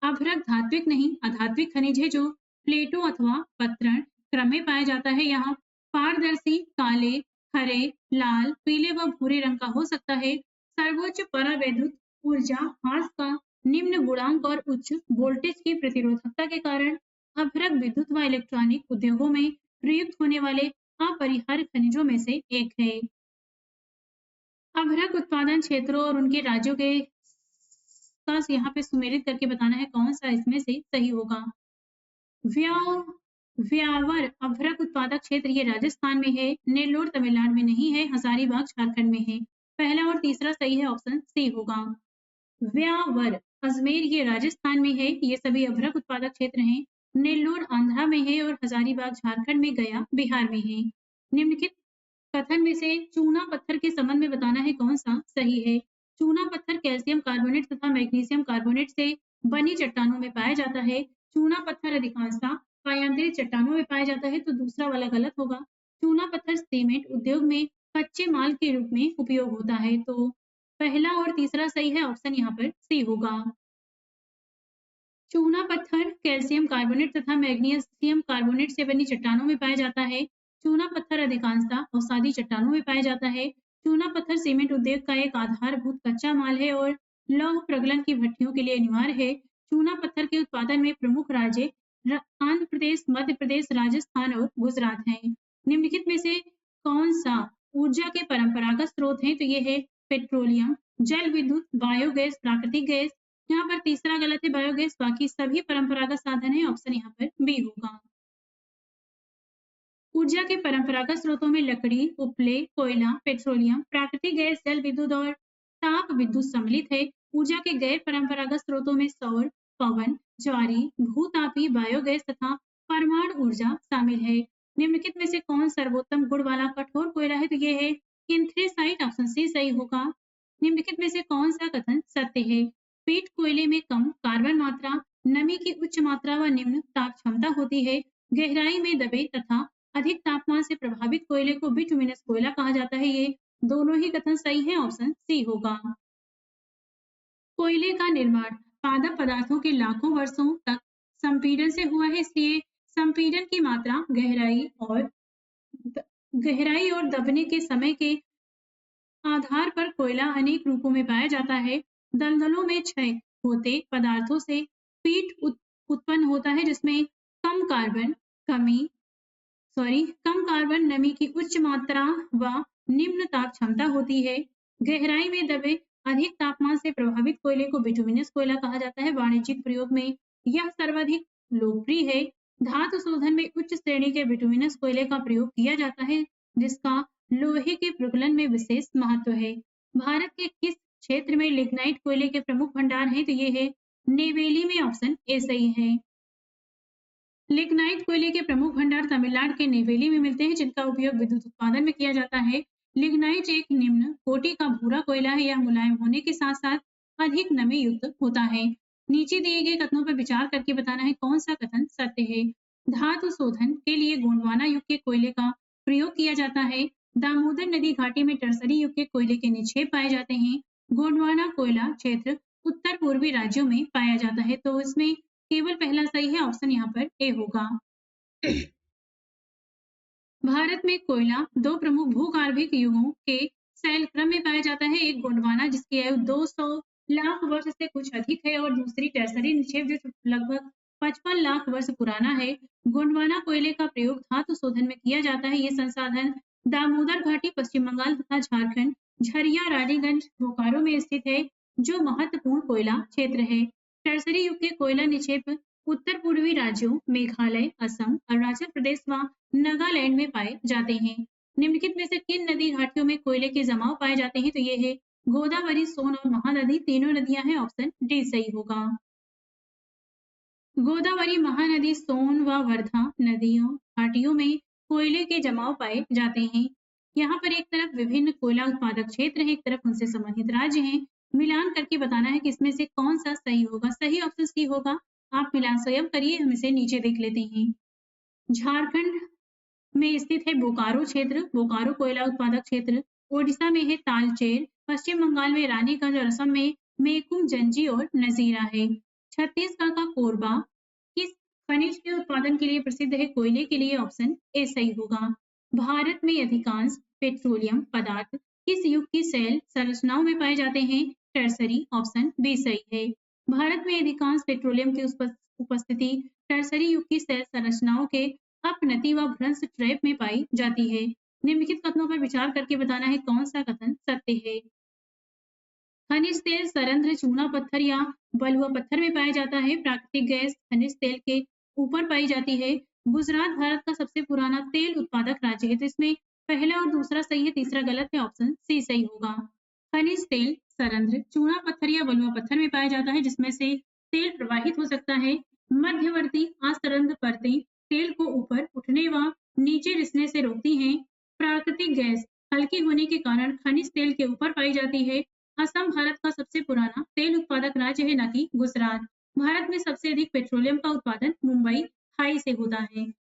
अभ्रक धात्विक नहीं अधात्विक खनिज है जो प्लेटों अथवा पत्रण क्रम में पाया जाता है। यहाँ पारदर्शी काले, हरे, लाल, पीले व भूरे रंग का हो सकता है। सर्वोच्च परावैद्युत ऊर्जा ह्रास का निम्न गुणांक और उच्च वोल्टेज की प्रतिरोधकता के कारण अभ्रक विद्युत व इलेक्ट्रॉनिक उद्योगों में प्रयुक्त होने वाले अपरिहार्य खनिजों में से एक है। अभ्रक उत्पादन क्षेत्रों और उनके राज्यों के का यहाँ पे सुमेलित करके बताना है कौन सा इसमें से सही होगा। व्यावर अभ्रक उत्पादक क्षेत्र ये राजस्थान में है, नेल्लोर तमिलनाडु में नहीं है, हजारीबाग झारखंड में है। पहला और तीसरा सही है, ऑप्शन सी होगा। व्यावर अजमेर ये राजस्थान में है, ये सभी अभ्रक उत्पादक क्षेत्र हैं। नेल्लोर आंध्रा में है और हजारीबाग झारखंड में, गया बिहार में है। निम्नलिखित कथन में से चूना पत्थर के संबंध में बताना है कौन सा सही है। चूना पत्थर कैल्शियम कार्बोनेट तथा मैग्नीशियम कार्बोनेट से बनी चट्टानों में पाया जाता है। चूना पत्थर अधिकांशतः कायांतरित चट्टानों में पाया जाता है, तो दूसरा वाला गलत होगा। चूना पत्थर सीमेंट उद्योग में कच्चे माल के रूप में उपयोग होता है, तो पहला और तीसरा सही है, ऑप्शन यहाँ पर सी होगा। चूना पत्थर कैल्शियम कार्बोनेट तथा मैग्नीशियम कार्बोनेट से बनी चट्टानों में पाया जाता है। चूना पत्थर अधिकांशतः अवसादी चट्टानों में पाया जाता है। चूना पत्थर सीमेंट उद्योग का एक आधारभूत कच्चा माल है और लौह प्रगलन की भट्टियों के लिए अनिवार्य है। चूना पत्थर के उत्पादन में प्रमुख राज्य आंध्र प्रदेश, मध्य प्रदेश, राजस्थान और गुजरात हैं। निम्नलिखित में से कौन सा ऊर्जा के परंपरागत स्रोत हैं? तो ये है पेट्रोलियम, जल विद्युत, बायोगैस, प्राकृतिक गैस। यहाँ पर तीसरा गलत है बायोगैस, बाकी सभी परंपरागत साधन है। ऑप्शन यहाँ पर बी होगा। ऊर्जा के परंपरागत स्रोतों में लकड़ी, उपले, कोयला, पेट्रोलियम, प्राकृतिक गैस, जल विद्युत और ताप विद्युत सम्मिलित है। ऊर्जा के गैर परंपरागत स्रोतों में सौर, पवन, ज्वारी, भूतापी, बायोगैस तथा परमाणु ऊर्जा शामिल है। निम्नलिखित में से कौन सर्वोत्तम गुण वाला कठोर कोयला है? तो ये है एंथ्रेसाइट, ऑप्शन सी सही होगा। निम्नलिखित में से कौन सा कथन सत्य है? पीट कोयले में कम कार्बन मात्रा, नमी की उच्च मात्रा व निम्न ताप क्षमता होती है। गहराई में दबे तथा अधिक तापमान से प्रभावित कोयले को बिटुमिनस कोयला कहा जाता है। ये दोनों ही कथन सही है, ऑप्शन सी होगा। कोयले का निर्माण पादप पदार्थों के लाखों वर्षों तक संपीड़न से हुआ है, इसलिए संपीड़न की मात्रा, गहराई और दबने के समय के आधार पर कोयला अनेक रूपों में पाया जाता है। दलदलों में क्षय होते पदार्थों से पीट उत्पन्न होता है जिसमें कम कार्बन, नमी की उच्च मात्रा व निम्न ताप क्षमता होती है। गहराई में दबे अधिक तापमान से प्रभावित कोयले को बिटुमिनस कोयला कहा जाता है। वाणिज्यिक प्रयोग में यह सर्वाधिक लोकप्रिय है। धातु शोधन में उच्च श्रेणी के बिटुमिनस कोयले का प्रयोग किया जाता है, जिसका लोहे के प्रगलन में विशेष महत्व है। भारत के किस क्षेत्र में लिग्नाइट कोयले के प्रमुख भंडार हैं? तो ये है नेवेली में, ऑप्शन ए सही है। लिग्नाइट कोयले के प्रमुख भंडार तमिलनाडु के नेवेली में मिलते हैं, जिनका उपयोग विद्युत उत्पादन में किया जाता है। लिग्नाइट एक निम्न कोटि का भूरा कोयला है। यह मुलायम होने के साथ साथ अधिक नमी युक्त होता है। नीचे दिए गए कथनों पर विचार करके बताना है कौन सा कथन सत्य है। धातु शोधन के लिए गोंडवाना युग के कोयले का प्रयोग किया जाता है। दामोदर नदी घाटी में टर्सरी युग के कोयले के निक्षेप पाए जाते हैं। गोंडवाना कोयला क्षेत्र उत्तर पूर्वी राज्यों में पाया जाता है, तो इसमें केवल पहला सही है, ऑप्शन यहाँ पर ए होगा। भारत में कोयला दो प्रमुख भूगर्भिक युगों के शैल क्रम में पाया जाता है। एक गोंडवाना जिसकी आयु 200 लाख वर्ष से कुछ अधिक है, और दूसरी टर्सरी निक्षेप जो लगभग 55 लाख वर्ष पुराना है। गोंडवाना कोयले का प्रयोग धातु शोधन में किया जाता है। ये संसाधन दामोदर घाटी, पश्चिम बंगाल तथा झारखंड, झरिया, रानीगंज, बोकारो में स्थित है, जो महत्वपूर्ण कोयला क्षेत्र है। टर्सरी युग के कोयला निक्षेप उत्तर पूर्वी राज्यों मेघालय, असम, अरुणाचल प्रदेश व नागालैंड में पाए जाते हैं। निम्नलिखित में से किन नदी घाटियों में कोयले के जमाव पाए जाते हैं? तो ये है गोदावरी, सोन और महानदी, तीनों नदियां हैं, ऑप्शन डी सही होगा। गोदावरी, महानदी, सोन व वर्धा नदियों घाटियों में कोयले के जमाव पाए जाते हैं। यहाँ पर एक तरफ विभिन्न कोयला उत्पादक क्षेत्र है, एक तरफ उनसे संबंधित राज्य हैं। मिलान करके बताना है कि इसमें से कौन सा सही होगा। सही ऑप्शन सी होगा। आप मिलान स्वयं करिए, हम इसे नीचे देख लेते हैं। झारखंड में स्थित है बोकारो क्षेत्र, बोकारो कोयला उत्पादक क्षेत्र। ओडिशा में है तालचेर, पश्चिम बंगाल में रानीगंज और असम में मेकुम, जंजी और नजीरा है। छत्तीसगढ़ का कोरबा किस खनिज के उत्पादन के लिए प्रसिद्ध है? कोयले के लिए, ऑप्शन ए सही होगा। भारत में अधिकांश पेट्रोलियम पदार्थ किस युग की शैल संरचनाओं में पाए जाते हैं? टर्सरी, ऑप्शन बी सही है। भारत में अधिकांश पेट्रोलियम की उपस्थिति टर्सरी युग की शैल संरचनाओं के अपनति व भ्रंश ट्रैप में पाई जाती है। निम्नलिखित कथनों पर विचार करके बताना है कौन सा कथन सत्य है। खनिज तेल सरंध्र, चूना पत्थर या बलुआ पत्थर में पाया जाता है। प्राकृतिक गैस खनिज तेल के ऊपर पाई जाती है। गुजरात भारत का सबसे पुराना तेल उत्पादक राज्य है, तो इसमें पहला और दूसरा सही है, तीसरा गलत है, ऑप्शन सी सही होगा। खनिज तेल सरंध्र, चूना पत्थर या बलुआ पत्थर में पाया जाता है, जिसमें से तेल प्रवाहित हो सकता है। मध्यवर्ती असरंध्र परतें तेल को ऊपर उठने व नीचे रिसने से रोकती हैं। प्राकृतिक गैस हल्की होने के कारण खनिज तेल के ऊपर पाई जाती है। असम भारत का सबसे पुराना तेल उत्पादक राज्य है, न कि गुजरात। भारत में सबसे अधिक पेट्रोलियम का उत्पादन मुंबई खाई से होता है।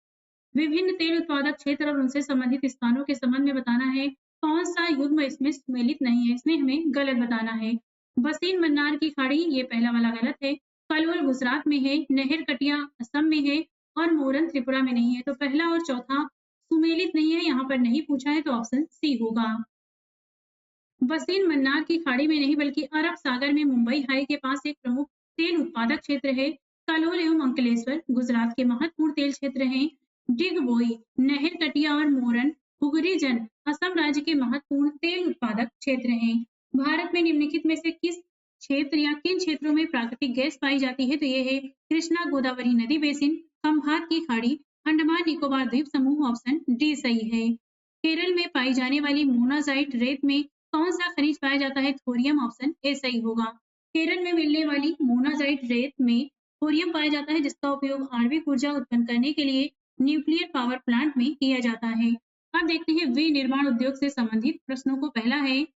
विभिन्न तेल उत्पादक क्षेत्र और उनसे संबंधित स्थानों के संबंध में बताना है कौन सा युग्म इसमें सम्मिलित नहीं है। इसमें हमें गलत बताना है। बसीन मन्नार की खाड़ी, ये पहला वाला गलत है। कलवल गुजरात में है, नहर कटिया असम में है और मोरन त्रिपुरा में नहीं है, तो पहला और चौथा सुमेलित नहीं है, यहाँ पर नहीं पूछा है, तो ऑप्शन सी होगा। बसीन मन्नार की खाड़ी में नहीं बल्कि अरब सागर में मुंबई हाई के पास एक प्रमुख तेल उत्पादक क्षेत्र है। कलोल एवं अंकलेश्वर गुजरात के महत्वपूर्ण तेल क्षेत्र हैं। डिगबोई, नहर कटिया और मोरन हुगरी जन असम राज्य के महत्वपूर्ण तेल उत्पादक क्षेत्र हैं। भारत में निम्नलिखित में से किस क्षेत्र या किन क्षेत्रों में प्राकृतिक गैस पाई जाती है? तो ये है कृष्णा गोदावरी नदी बेसिन, खंभात की खाड़ी, अंडमान निकोबार द्वीप समूह, ऑप्शन डी सही है। केरल में पाई जाने वाली मोनाजाइट रेत में कौन सा खनिज पाया जाता है? थोरियम, ऑप्शन ए सही होगा। केरल में मिलने वाली मोनाजाइट रेत में थोरियम पाया जाता है, जिसका उपयोग आणविक ऊर्जा उत्पन्न करने के लिए न्यूक्लियर पावर प्लांट में किया जाता है। अब देखते हैं विनिर्माण उद्योग से संबंधित प्रश्नों को। पहला है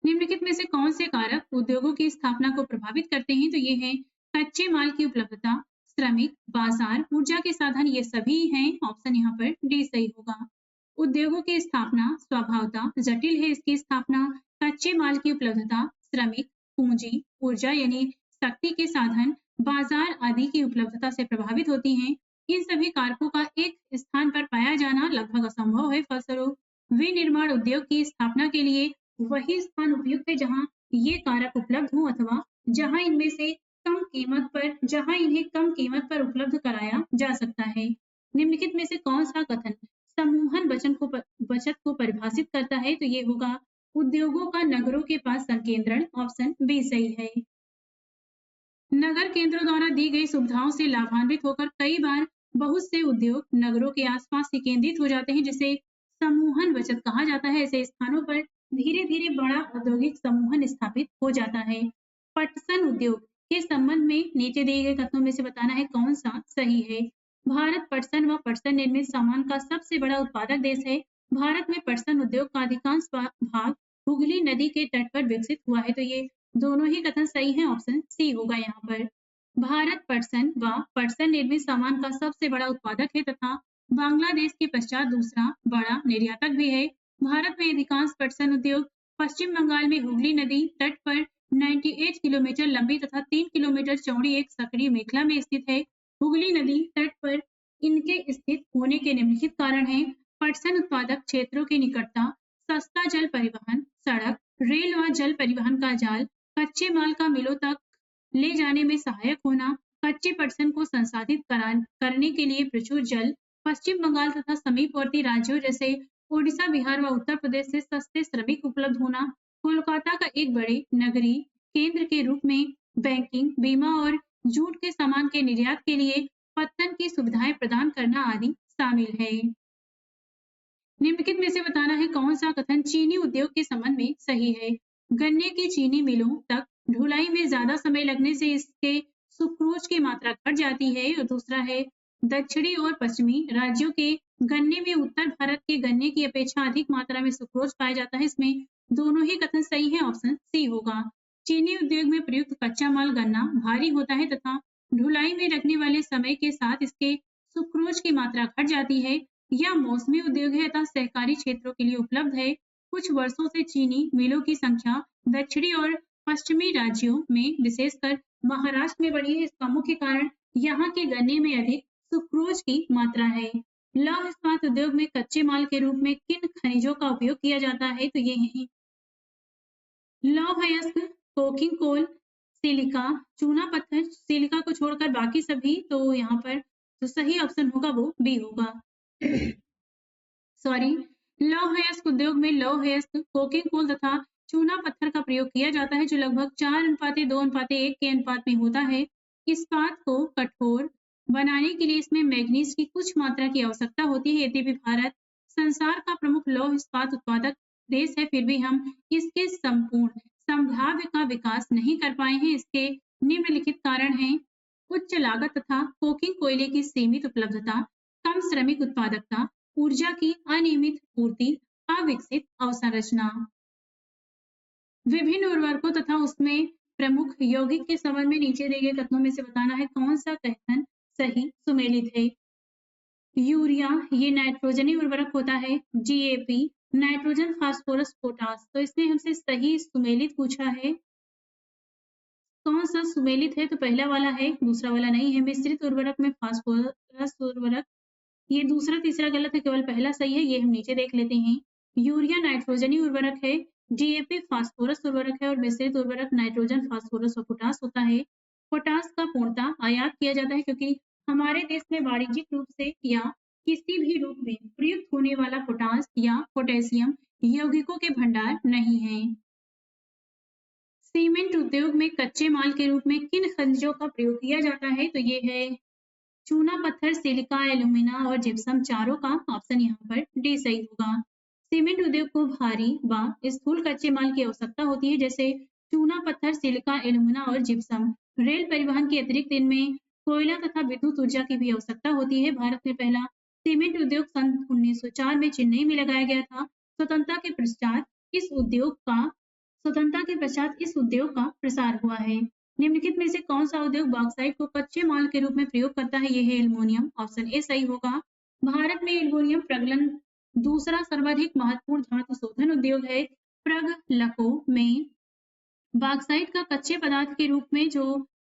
निम्नलिखित में से कौन से कारक उद्योगों की स्थापना को प्रभावित करते हैं? तो ये है कच्चे माल की उपलब्धता, श्रमिक, बाजार, ऊर्जा के साधन, ये सभी हैं, ऑप्शन यहाँ पर डी सही होगा। उद्योगों की स्थापना स्वभावतः जटिल है। इसकी स्थापना कच्चे माल की उपलब्धता, श्रमिक, पूंजी, ऊर्जा यानी शक्ति के साधन, बाजार आदि की उपलब्धता से प्रभावित होती हैं। इन सभी कारकों का एक स्थान पर पाया जाना लगभग असंभव है। फलस्वरूप विनिर्माण उद्योग की स्थापना के लिए वही स्थान उपयुक्त है जहां ये कारक उपलब्ध हो, अथवा जहां इन्हें कम कीमत पर उपलब्ध कराया जा सकता है। निम्नलिखित में से कौन सा कथन समूहन बचत को परिभाषित करता है? तो ये होगा उद्योगों का नगरों के पास संकेंद्रण, ऑप्शन बी सही है। नगर केंद्रों द्वारा दी गई सुविधाओं से लाभान्वित होकर कई बार बहुत से उद्योग नगरों के आसपास केंद्रित हो जाते हैं, जिसे समूहन बचत कहा जाता है। ऐसे स्थानों पर धीरे धीरे बड़ा औद्योगिक समूहन स्थापित हो जाता है। पटसन उद्योग के संबंध में नीचे दिए गए कथनों में से बताना है कौन सा सही है। भारत पटसन व पटसन निर्मित सामान का सबसे बड़ा उत्पादक देश है। भारत में पटसन उद्योग का अधिकांश भाग हुगली नदी के तट पर विकसित हुआ है। तो ये दोनों ही कथन सही हैं, ऑप्शन सी होगा यहाँ पर। भारत पटसन व पटसन निर्मित सामान का सबसे बड़ा उत्पादक है तथा बांग्लादेश के पश्चात दूसरा बड़ा निर्यातक भी है। भारत में अधिकांश पटसन उद्योग पश्चिम बंगाल में हुगली नदी तट पर 98 किलोमीटर लंबी तथा 3 किलोमीटर चौड़ी एक सक्रिय मेखला में स्थित है। हुगली नदी तट पर इनके स्थित होने के निम्नलिखित कारण हैं। पटसन उत्पादक क्षेत्रों की निकटता, सस्ता जल परिवहन, सड़क, रेल व जल परिवहन का जाल, कच्चे माल का मिलों तक ले जाने में सहायक होना, कच्चे पटसन को संसाधित करने के लिए प्रचुर जल, पश्चिम बंगाल तथा समीपवर्ती राज्यों जैसे ओडिशा, बिहार व उत्तर प्रदेश से सस्ते श्रमिक उपलब्ध होना, कोलकाता का एक बड़े नगरीय केंद्र के रूप में बैंकिंग, बीमा और जूट के सामान के निर्यात के लिए पत्तन की सुविधाएं प्रदान करना आदि शामिल है। निम्नलिखित में से बताना है कौन सा कथन चीनी उद्योग के संबंध में सही है। गन्ने की चीनी मिलों तक ढुलाई में ज्यादा समय लगने से इसके सुक्रोज की मात्रा घट जाती है। और दूसरा है दक्षिणी और पश्चिमी राज्यों के गन्ने में उत्तर भारत के गन्ने की अपेक्षा अधिक मात्रा में सुक्रोज पाया जाता है। इसमें दोनों ही कथन सही है, ऑप्शन सी होगा। चीनी उद्योग में प्रयुक्त कच्चा माल गन्ना भारी होता है तथा ढुलाई में लगने वाले समय के साथ इसके सुक्रोज की मात्रा घट जाती है। यह मौसमी उद्योग है तथा सहकारी क्षेत्रों के लिए उपलब्ध है। कुछ वर्षों से चीनी मिलों की संख्या दक्षिणी और पश्चिमी राज्यों में विशेषकर महाराष्ट्र में बढ़ी है। इसका मुख्य कारण यहाँ के गन्ने में अधिक सुक्रोज की मात्रा है। लौह इस्पात उद्योग में कच्चे माल के रूप में किन खनिजों का उपयोग किया जाता है? तो ये है लौह अयस्क, कोकिंग कोल, सिलिका, चूना पत्थर। सिलिका को छोड़कर बाकी सभी, तो यहाँ पर जो सही ऑप्शन होगा वो बी होगा। सॉरी, लौह अयस्क उद्योग में लौह अयस्क, कोकिंग कोल तथा चूना पत्थर का प्रयोग किया जाता है जो लगभग 4:2:1 के अनुपात में होता है। इस्पात को कठोर बनाने के लिए इसमें मैग्नीज की कुछ मात्रा की आवश्यकता होती है। यद्यपि भारत संसार का प्रमुख लौह इस्पात उत्पादक देश है, फिर भी हम इसके संपूर्ण संभाव्य का विकास नहीं कर पाए हैं। इसके निम्नलिखित कारण हैं उच्च लागत तथा कोकिंग कोयले की सीमित उपलब्धता, कम श्रमिक उत्पादकता, ऊर्जा की अनियमित पूर्ति, अविकसित अवसंरचना। विभिन्न उर्वरकों तथा उसमें प्रमुख यौगिक के संबंध में नीचे दिए गए कथनों में से बताना है कौन सा कथन सही सुमेलित है। यूरिया ये नाइट्रोजनी उर्वरक होता है। GAP nitrogen, phosphorus, potash. तो इसने हमसे सही सुमेलित पूछा है। कौन सा सुमेलित है? तो पहला वाला है, दूसरा वाला नहीं है। मिश्रित उर्वरक में फास्फोरस उर्वरक, ये दूसरा तीसरा गलत है, केवल पहला सही है। ये हम नीचे देख लेते हैं। यूरिया नाइट्रोजनी उर्वरक है, डीएपी फास्फोरस उर्वरक है और मिश्रित उर्वरक नाइट्रोजन, फास्फोरस और पोटास होता है। पोटास का पूर्णतः आयात किया जाता है क्योंकि हमारे देश में वाणिज्यिक रूप से या किसी भी रूप में प्रयुक्त होने वाला पोटास या पोटेशियम यौगिकों के भंडार नहीं है। सीमेंट उद्योग में कच्चे माल के रूप में किन खनिजों का प्रयोग किया जाता है? तो ये है चूना पत्थर, सिलिका, एल्यूमिना और जिप्सम। चारों का ऑप्शन यहाँ पर डी सही होगा। सीमेंट उद्योग को भारी व स्थूल कच्चे माल की आवश्यकता होती है जैसे चूना पत्थर, सिलिका, एल्यूमिना और जिप्सम। रेल परिवहन के अतिरिक्त इनमें कोयला तथा विद्युत ऊर्जा की भी आवश्यकता होती है। भारत में पहला सीमेंट उद्योग सन 1904 में चेन्नई में लगाया गया था। स्वतंत्रता के पश्चात इस उद्योग का प्रसार हुआ है। निम्नलिखित में से कौन सा उद्योग बॉक्साइट को कच्चे माल के रूप में प्रयोग करता है? यह है एल्युमिनियम। ऑप्शन ए सही होगा। भारत में एल्युमिनियम प्रगलन दूसरा सर्वाधिक महत्वपूर्ण धातु शोधन उद्योग है। प्रगलकों में बॉक्साइट का कच्चे पदार्थ के रूप में जो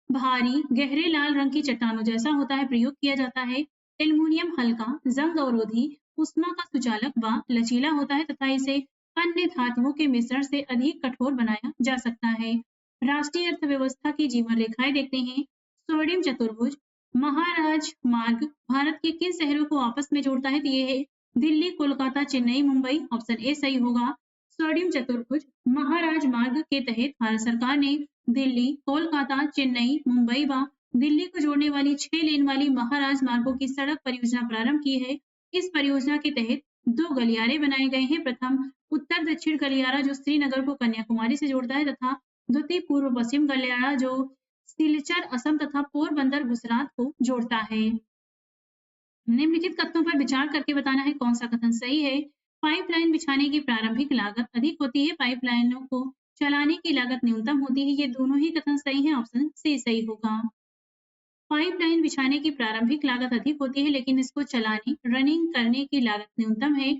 भारी गहरे लाल रंग की चट्टानों जैसा होता है प्रयोग किया जाता है। एल्युमिनियम हल्का, जंग अवरोधी, ऊष्मा का सुचालक व लचीला होता है तथा इसे अन्य धातुओं के मिश्रण से अधिक कठोर बनाया जा सकता है। राष्ट्रीय अर्थव्यवस्था की जीवन रेखाएं देखते हैं। स्वर्णिम चतुर्भुज महाराज मार्ग भारत के किन शहरों को आपस में जोड़ता है? तो ये है दिल्ली, कोलकाता, चेन्नई, मुंबई। ऑप्शन ए सही होगा। स्वर्णिम चतुर्भुज महाराज मार्ग के तहत भारत सरकार ने दिल्ली, कोलकाता, चेन्नई, मुंबई व दिल्ली को जोड़ने वाली 6 लेन वाली महाराज मार्गों की सड़क परियोजना प्रारंभ की है। इस परियोजना के तहत 2 गलियारे बनाए गए हैं। प्रथम उत्तर दक्षिण गलियारा जो श्रीनगर को कन्याकुमारी से जोड़ता है तथा द्वितीय पूर्व पश्चिम गलियारा जो सिलचर असम तथा पोरबंदर गुजरात को जोड़ता है। निम्नलिखित कथनों पर विचार करके बताना है कौन सा कथन सही है। पाइपलाइन बिछाने की प्रारंभिक लागत अधिक होती है, पाइपलाइनों को चलाने की लागत न्यूनतम होती है। ये दोनों ही कथन सही हैं, ऑप्शन सी सही होगा। पाइपलाइन बिछाने की प्रारंभिक लागत अधिक होती है, लेकिन इसको चलाने रनिंग करने की लागत न्यूनतम है।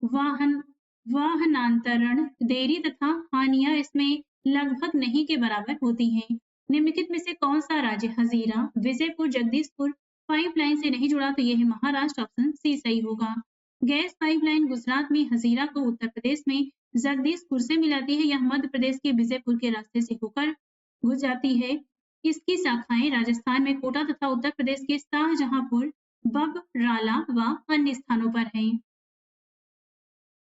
वाहन वाहनांतरण देरी तथा हानियां इसमें लगभग नहीं के बराबर होती हैं। निम्नलिखित में से कौन सा राज्य हजीरा विजयपुर जगदीशपुर पाइपलाइन से नहीं जुड़ा, तो यह है महाराष्ट्र, ऑप्शन सी सही होगा। गैस पाइपलाइन गुजरात में हजीरा को उत्तर प्रदेश में जगदीशपुर से मिलाती है। यह मध्य प्रदेश के विजयपुर के रास्ते से होकर गुजरती है। इसकी शाखाएं राजस्थान में कोटा तथा उत्तर प्रदेश के शाहजहांपुर, बगराला व अन्य स्थानों पर हैं।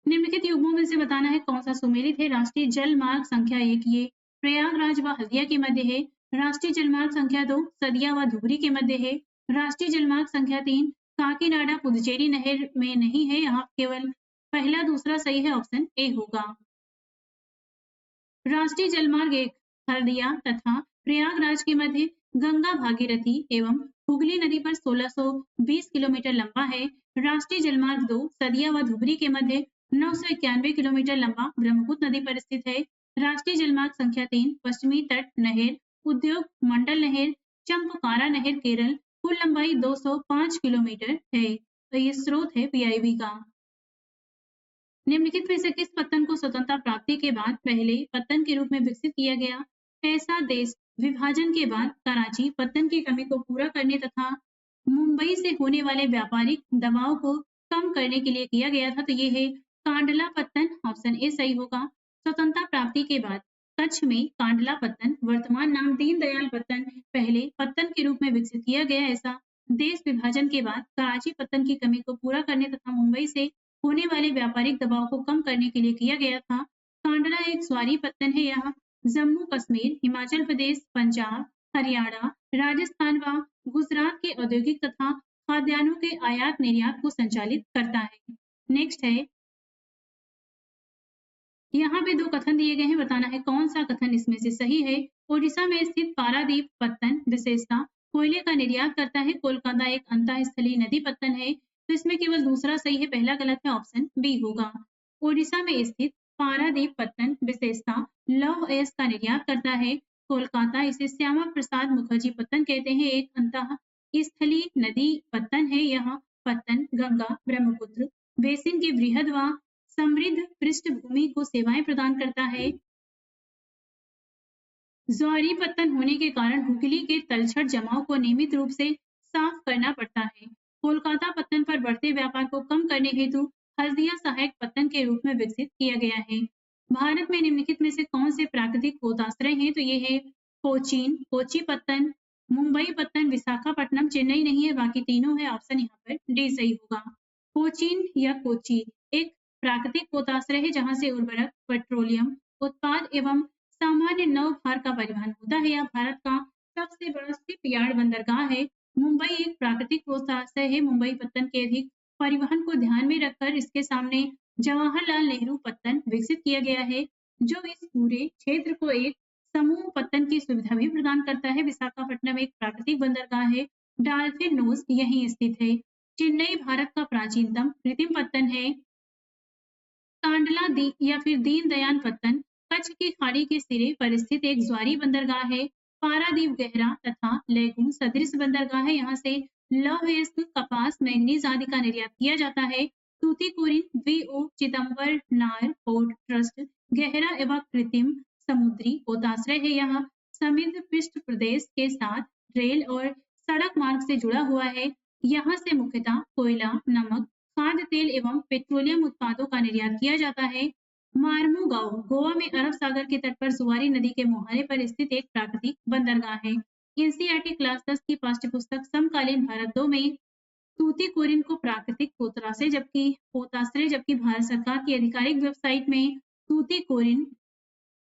निम्नलिखित युग्मों में से बताना है कौन सा सुमेलित है। राष्ट्रीय जल मार्ग संख्या 1 ये प्रयागराज व हल्दिया के मध्य है। राष्ट्रीय जलमार्ग संख्या 2 सदिया व धुबरी के मध्य है। राष्ट्रीय जलमार्ग संख्या 3 काकीनाडा पुदुचेरी नहर में नहीं है। यहाँ केवल पहला दूसरा सही है, ऑप्शन ए होगा। राष्ट्रीय जलमार्ग 1 हल्दिया तथा प्रयागराज के मध्य गंगा भागीरथी एवं हुगली नदी पर 1620 किलोमीटर लंबा है। राष्ट्रीय जलमार्ग 2 सदिया व धुबरी के मध्य 991 किलोमीटर लंबा ब्रह्मपुत्र नदी पर स्थित है। राष्ट्रीय जलमार्ग संख्या 3 पश्चिमी तट नहर उद्योग मंडल नहर चंपकारा नहर केरल, कुल लंबाई 205 किलोमीटर है। तो ये स्रोत है पीआईबी का। निम्नलिखित में से किस पत्तन को स्वतंत्रता प्राप्ति के बाद पहले पत्तन के रूप में विकसित किया गया? ऐसा देश विभाजन के बाद कराची पत्तन की कमी को पूरा करने तथा मुंबई से होने वाले व्यापारिक दबाव को कम करने के लिए किया गया था। तो ये है कांडला पत्तन, ऑप्शन ए सही होगा। स्वतंत्रता प्राप्ति के बाद कच्छ में कांडला पत्तन, वर्तमान नाम दीनदयाल पत्तन, पहले पत्तन के रूप में विकसित किया गया। ऐसा देश विभाजन के बाद कराची पत्तन की कमी को पूरा करने तथा मुंबई से होने वाले व्यापारिक दबाव को कम करने के लिए किया गया था। कांडला एक स्वारी पत्तन है। यह जम्मू कश्मीर, हिमाचल प्रदेश, पंजाब, हरियाणा, राजस्थान व गुजरात के औद्योगिक तथा खाद्यान्नों के आयात निर्यात को संचालित करता है। नेक्स्ट है, यहाँ पे दो कथन दिए गए हैं, बताना है कौन सा कथन इसमें से सही है। ओडिशा में स्थित पारादीप पत्तन विशेषता कोयले का निर्यात करता है। कोलकाता एक अंतःस्थलीय नदी पत्तन है। तो इसमें केवल दूसरा सही है, पहला गलत है, ऑप्शन बी होगा। ओडिशा में स्थित पारादीप पत्तन विशेषता लौह अयस्क का निर्यात करता है। कोलकाता इसे श्यामा प्रसाद मुखर्जी पत्तन कहते हैं। एक अंतःस्थलीय नदी पत्तन है। यह पत्तन गंगा ब्रह्मपुत्र बेसिन की वृहद व समृद्ध पृष्ठभूमि को सेवाएं प्रदान करता है। ज्वारी पत्तन होने के कारण हुगली के तलछट जमाव को नियमित रूप से साफ करना पड़ता है। कोलकाता पत्तन पर बढ़ते व्यापार को कम करने हेतु हल्दिया सहायक पत्तन के रूप में विकसित किया गया है। भारत में निम्नलिखित में से कौन से प्राकृतिक पोताश्रय हैं? तो ये है कोचीन, कोची पत्तन, मुंबई पत्तन, विशाखापट्टनम, चेन्नई नहीं है, बाकी तीनों है, ऑप्शन यहाँ पर डी सही होगा। कोचीन या कोची एक प्राकृतिक पोताश्रय है जहां से उर्वरक, पेट्रोलियम उत्पाद एवं सामान्य नौ भार का परिवहन होता है। यह भारत का सबसे बड़ा शिपयार्ड बंदरगाह है। मुंबई एक प्राकृतिक पोताश्रय है। मुंबई पत्तन के अधिक परिवहन को ध्यान में रखकर इसके सामने जवाहरलाल नेहरू पत्तन विकसित किया गया है, जो इस पूरे क्षेत्र को एक समूह पत्तन की सुविधा भी प्रदान करता है। विशाखापट्टनम एक प्राकृतिक बंदरगाह है। डाल्फिन नोज यहीं स्थित है। चेन्नई भारत का प्राचीनतम कृत्रिम पत्तन है। कांडला या फिर दीनदयाल पत्तन कच्छ की खाड़ी के सिरे पर स्थित एक ज्वारी बंदरगाह है। पारादीप गहरा तथा लेगून सदृश बंदरगाह है। यहाँ से लौह अयस्क, कपास, मैंगनीज आदि का निर्यात किया जाता है। Tuticorin VO Chidambaranar port trust गहरा एवं कृत्रिम समुद्री पोताश्रय है। यह समृद्ध पृष्ठ प्रदेश के साथ रेल और सड़क मार्ग से जुड़ा हुआ है। यहाँ से मुख्यतः कोयला, नमक, खाद्य तेल एवं पेट्रोलियम उत्पादों का निर्यात किया जाता है। मार्मुगांव गोवा में अरब सागर के तट पर सुवारी नदी के मुहाने पर स्थित एक प्राकृतिक बंदरगाह है। एनसीईआरटी क्लास 10 की पाठ्य पुस्तक समकालीन भारत 2 में तूतीकोरिन को प्राकृतिक पोताश्रय जबकि भारत सरकार की आधिकारिक वेबसाइट में तूतीकोरिन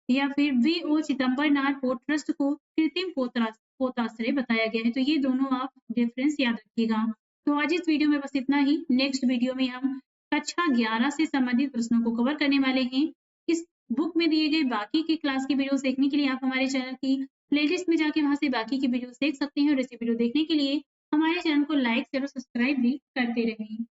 या फिर वीओ चिदम्बरनार पोर्ट ट्रस्ट को कृत्रिम पोताश्रय बताया गया है। तो ये दोनों आप डिफरेंस याद रखिएगा। तो आज इस वीडियो में बस इतना ही। नेक्स्ट वीडियो में हम कक्षा 11 से संबंधित प्रश्नों को कवर करने वाले हैं। इस बुक में दिए गए बाकी की क्लास की वीडियोस देखने के लिए आप हमारे चैनल की प्लेलिस्ट में जाके वहाँ से बाकी की वीडियोस देख सकते हैं और इसी वीडियो देखने के लिए हमारे चैनल को लाइक, शेयर और सब्सक्राइब भी करते रहें।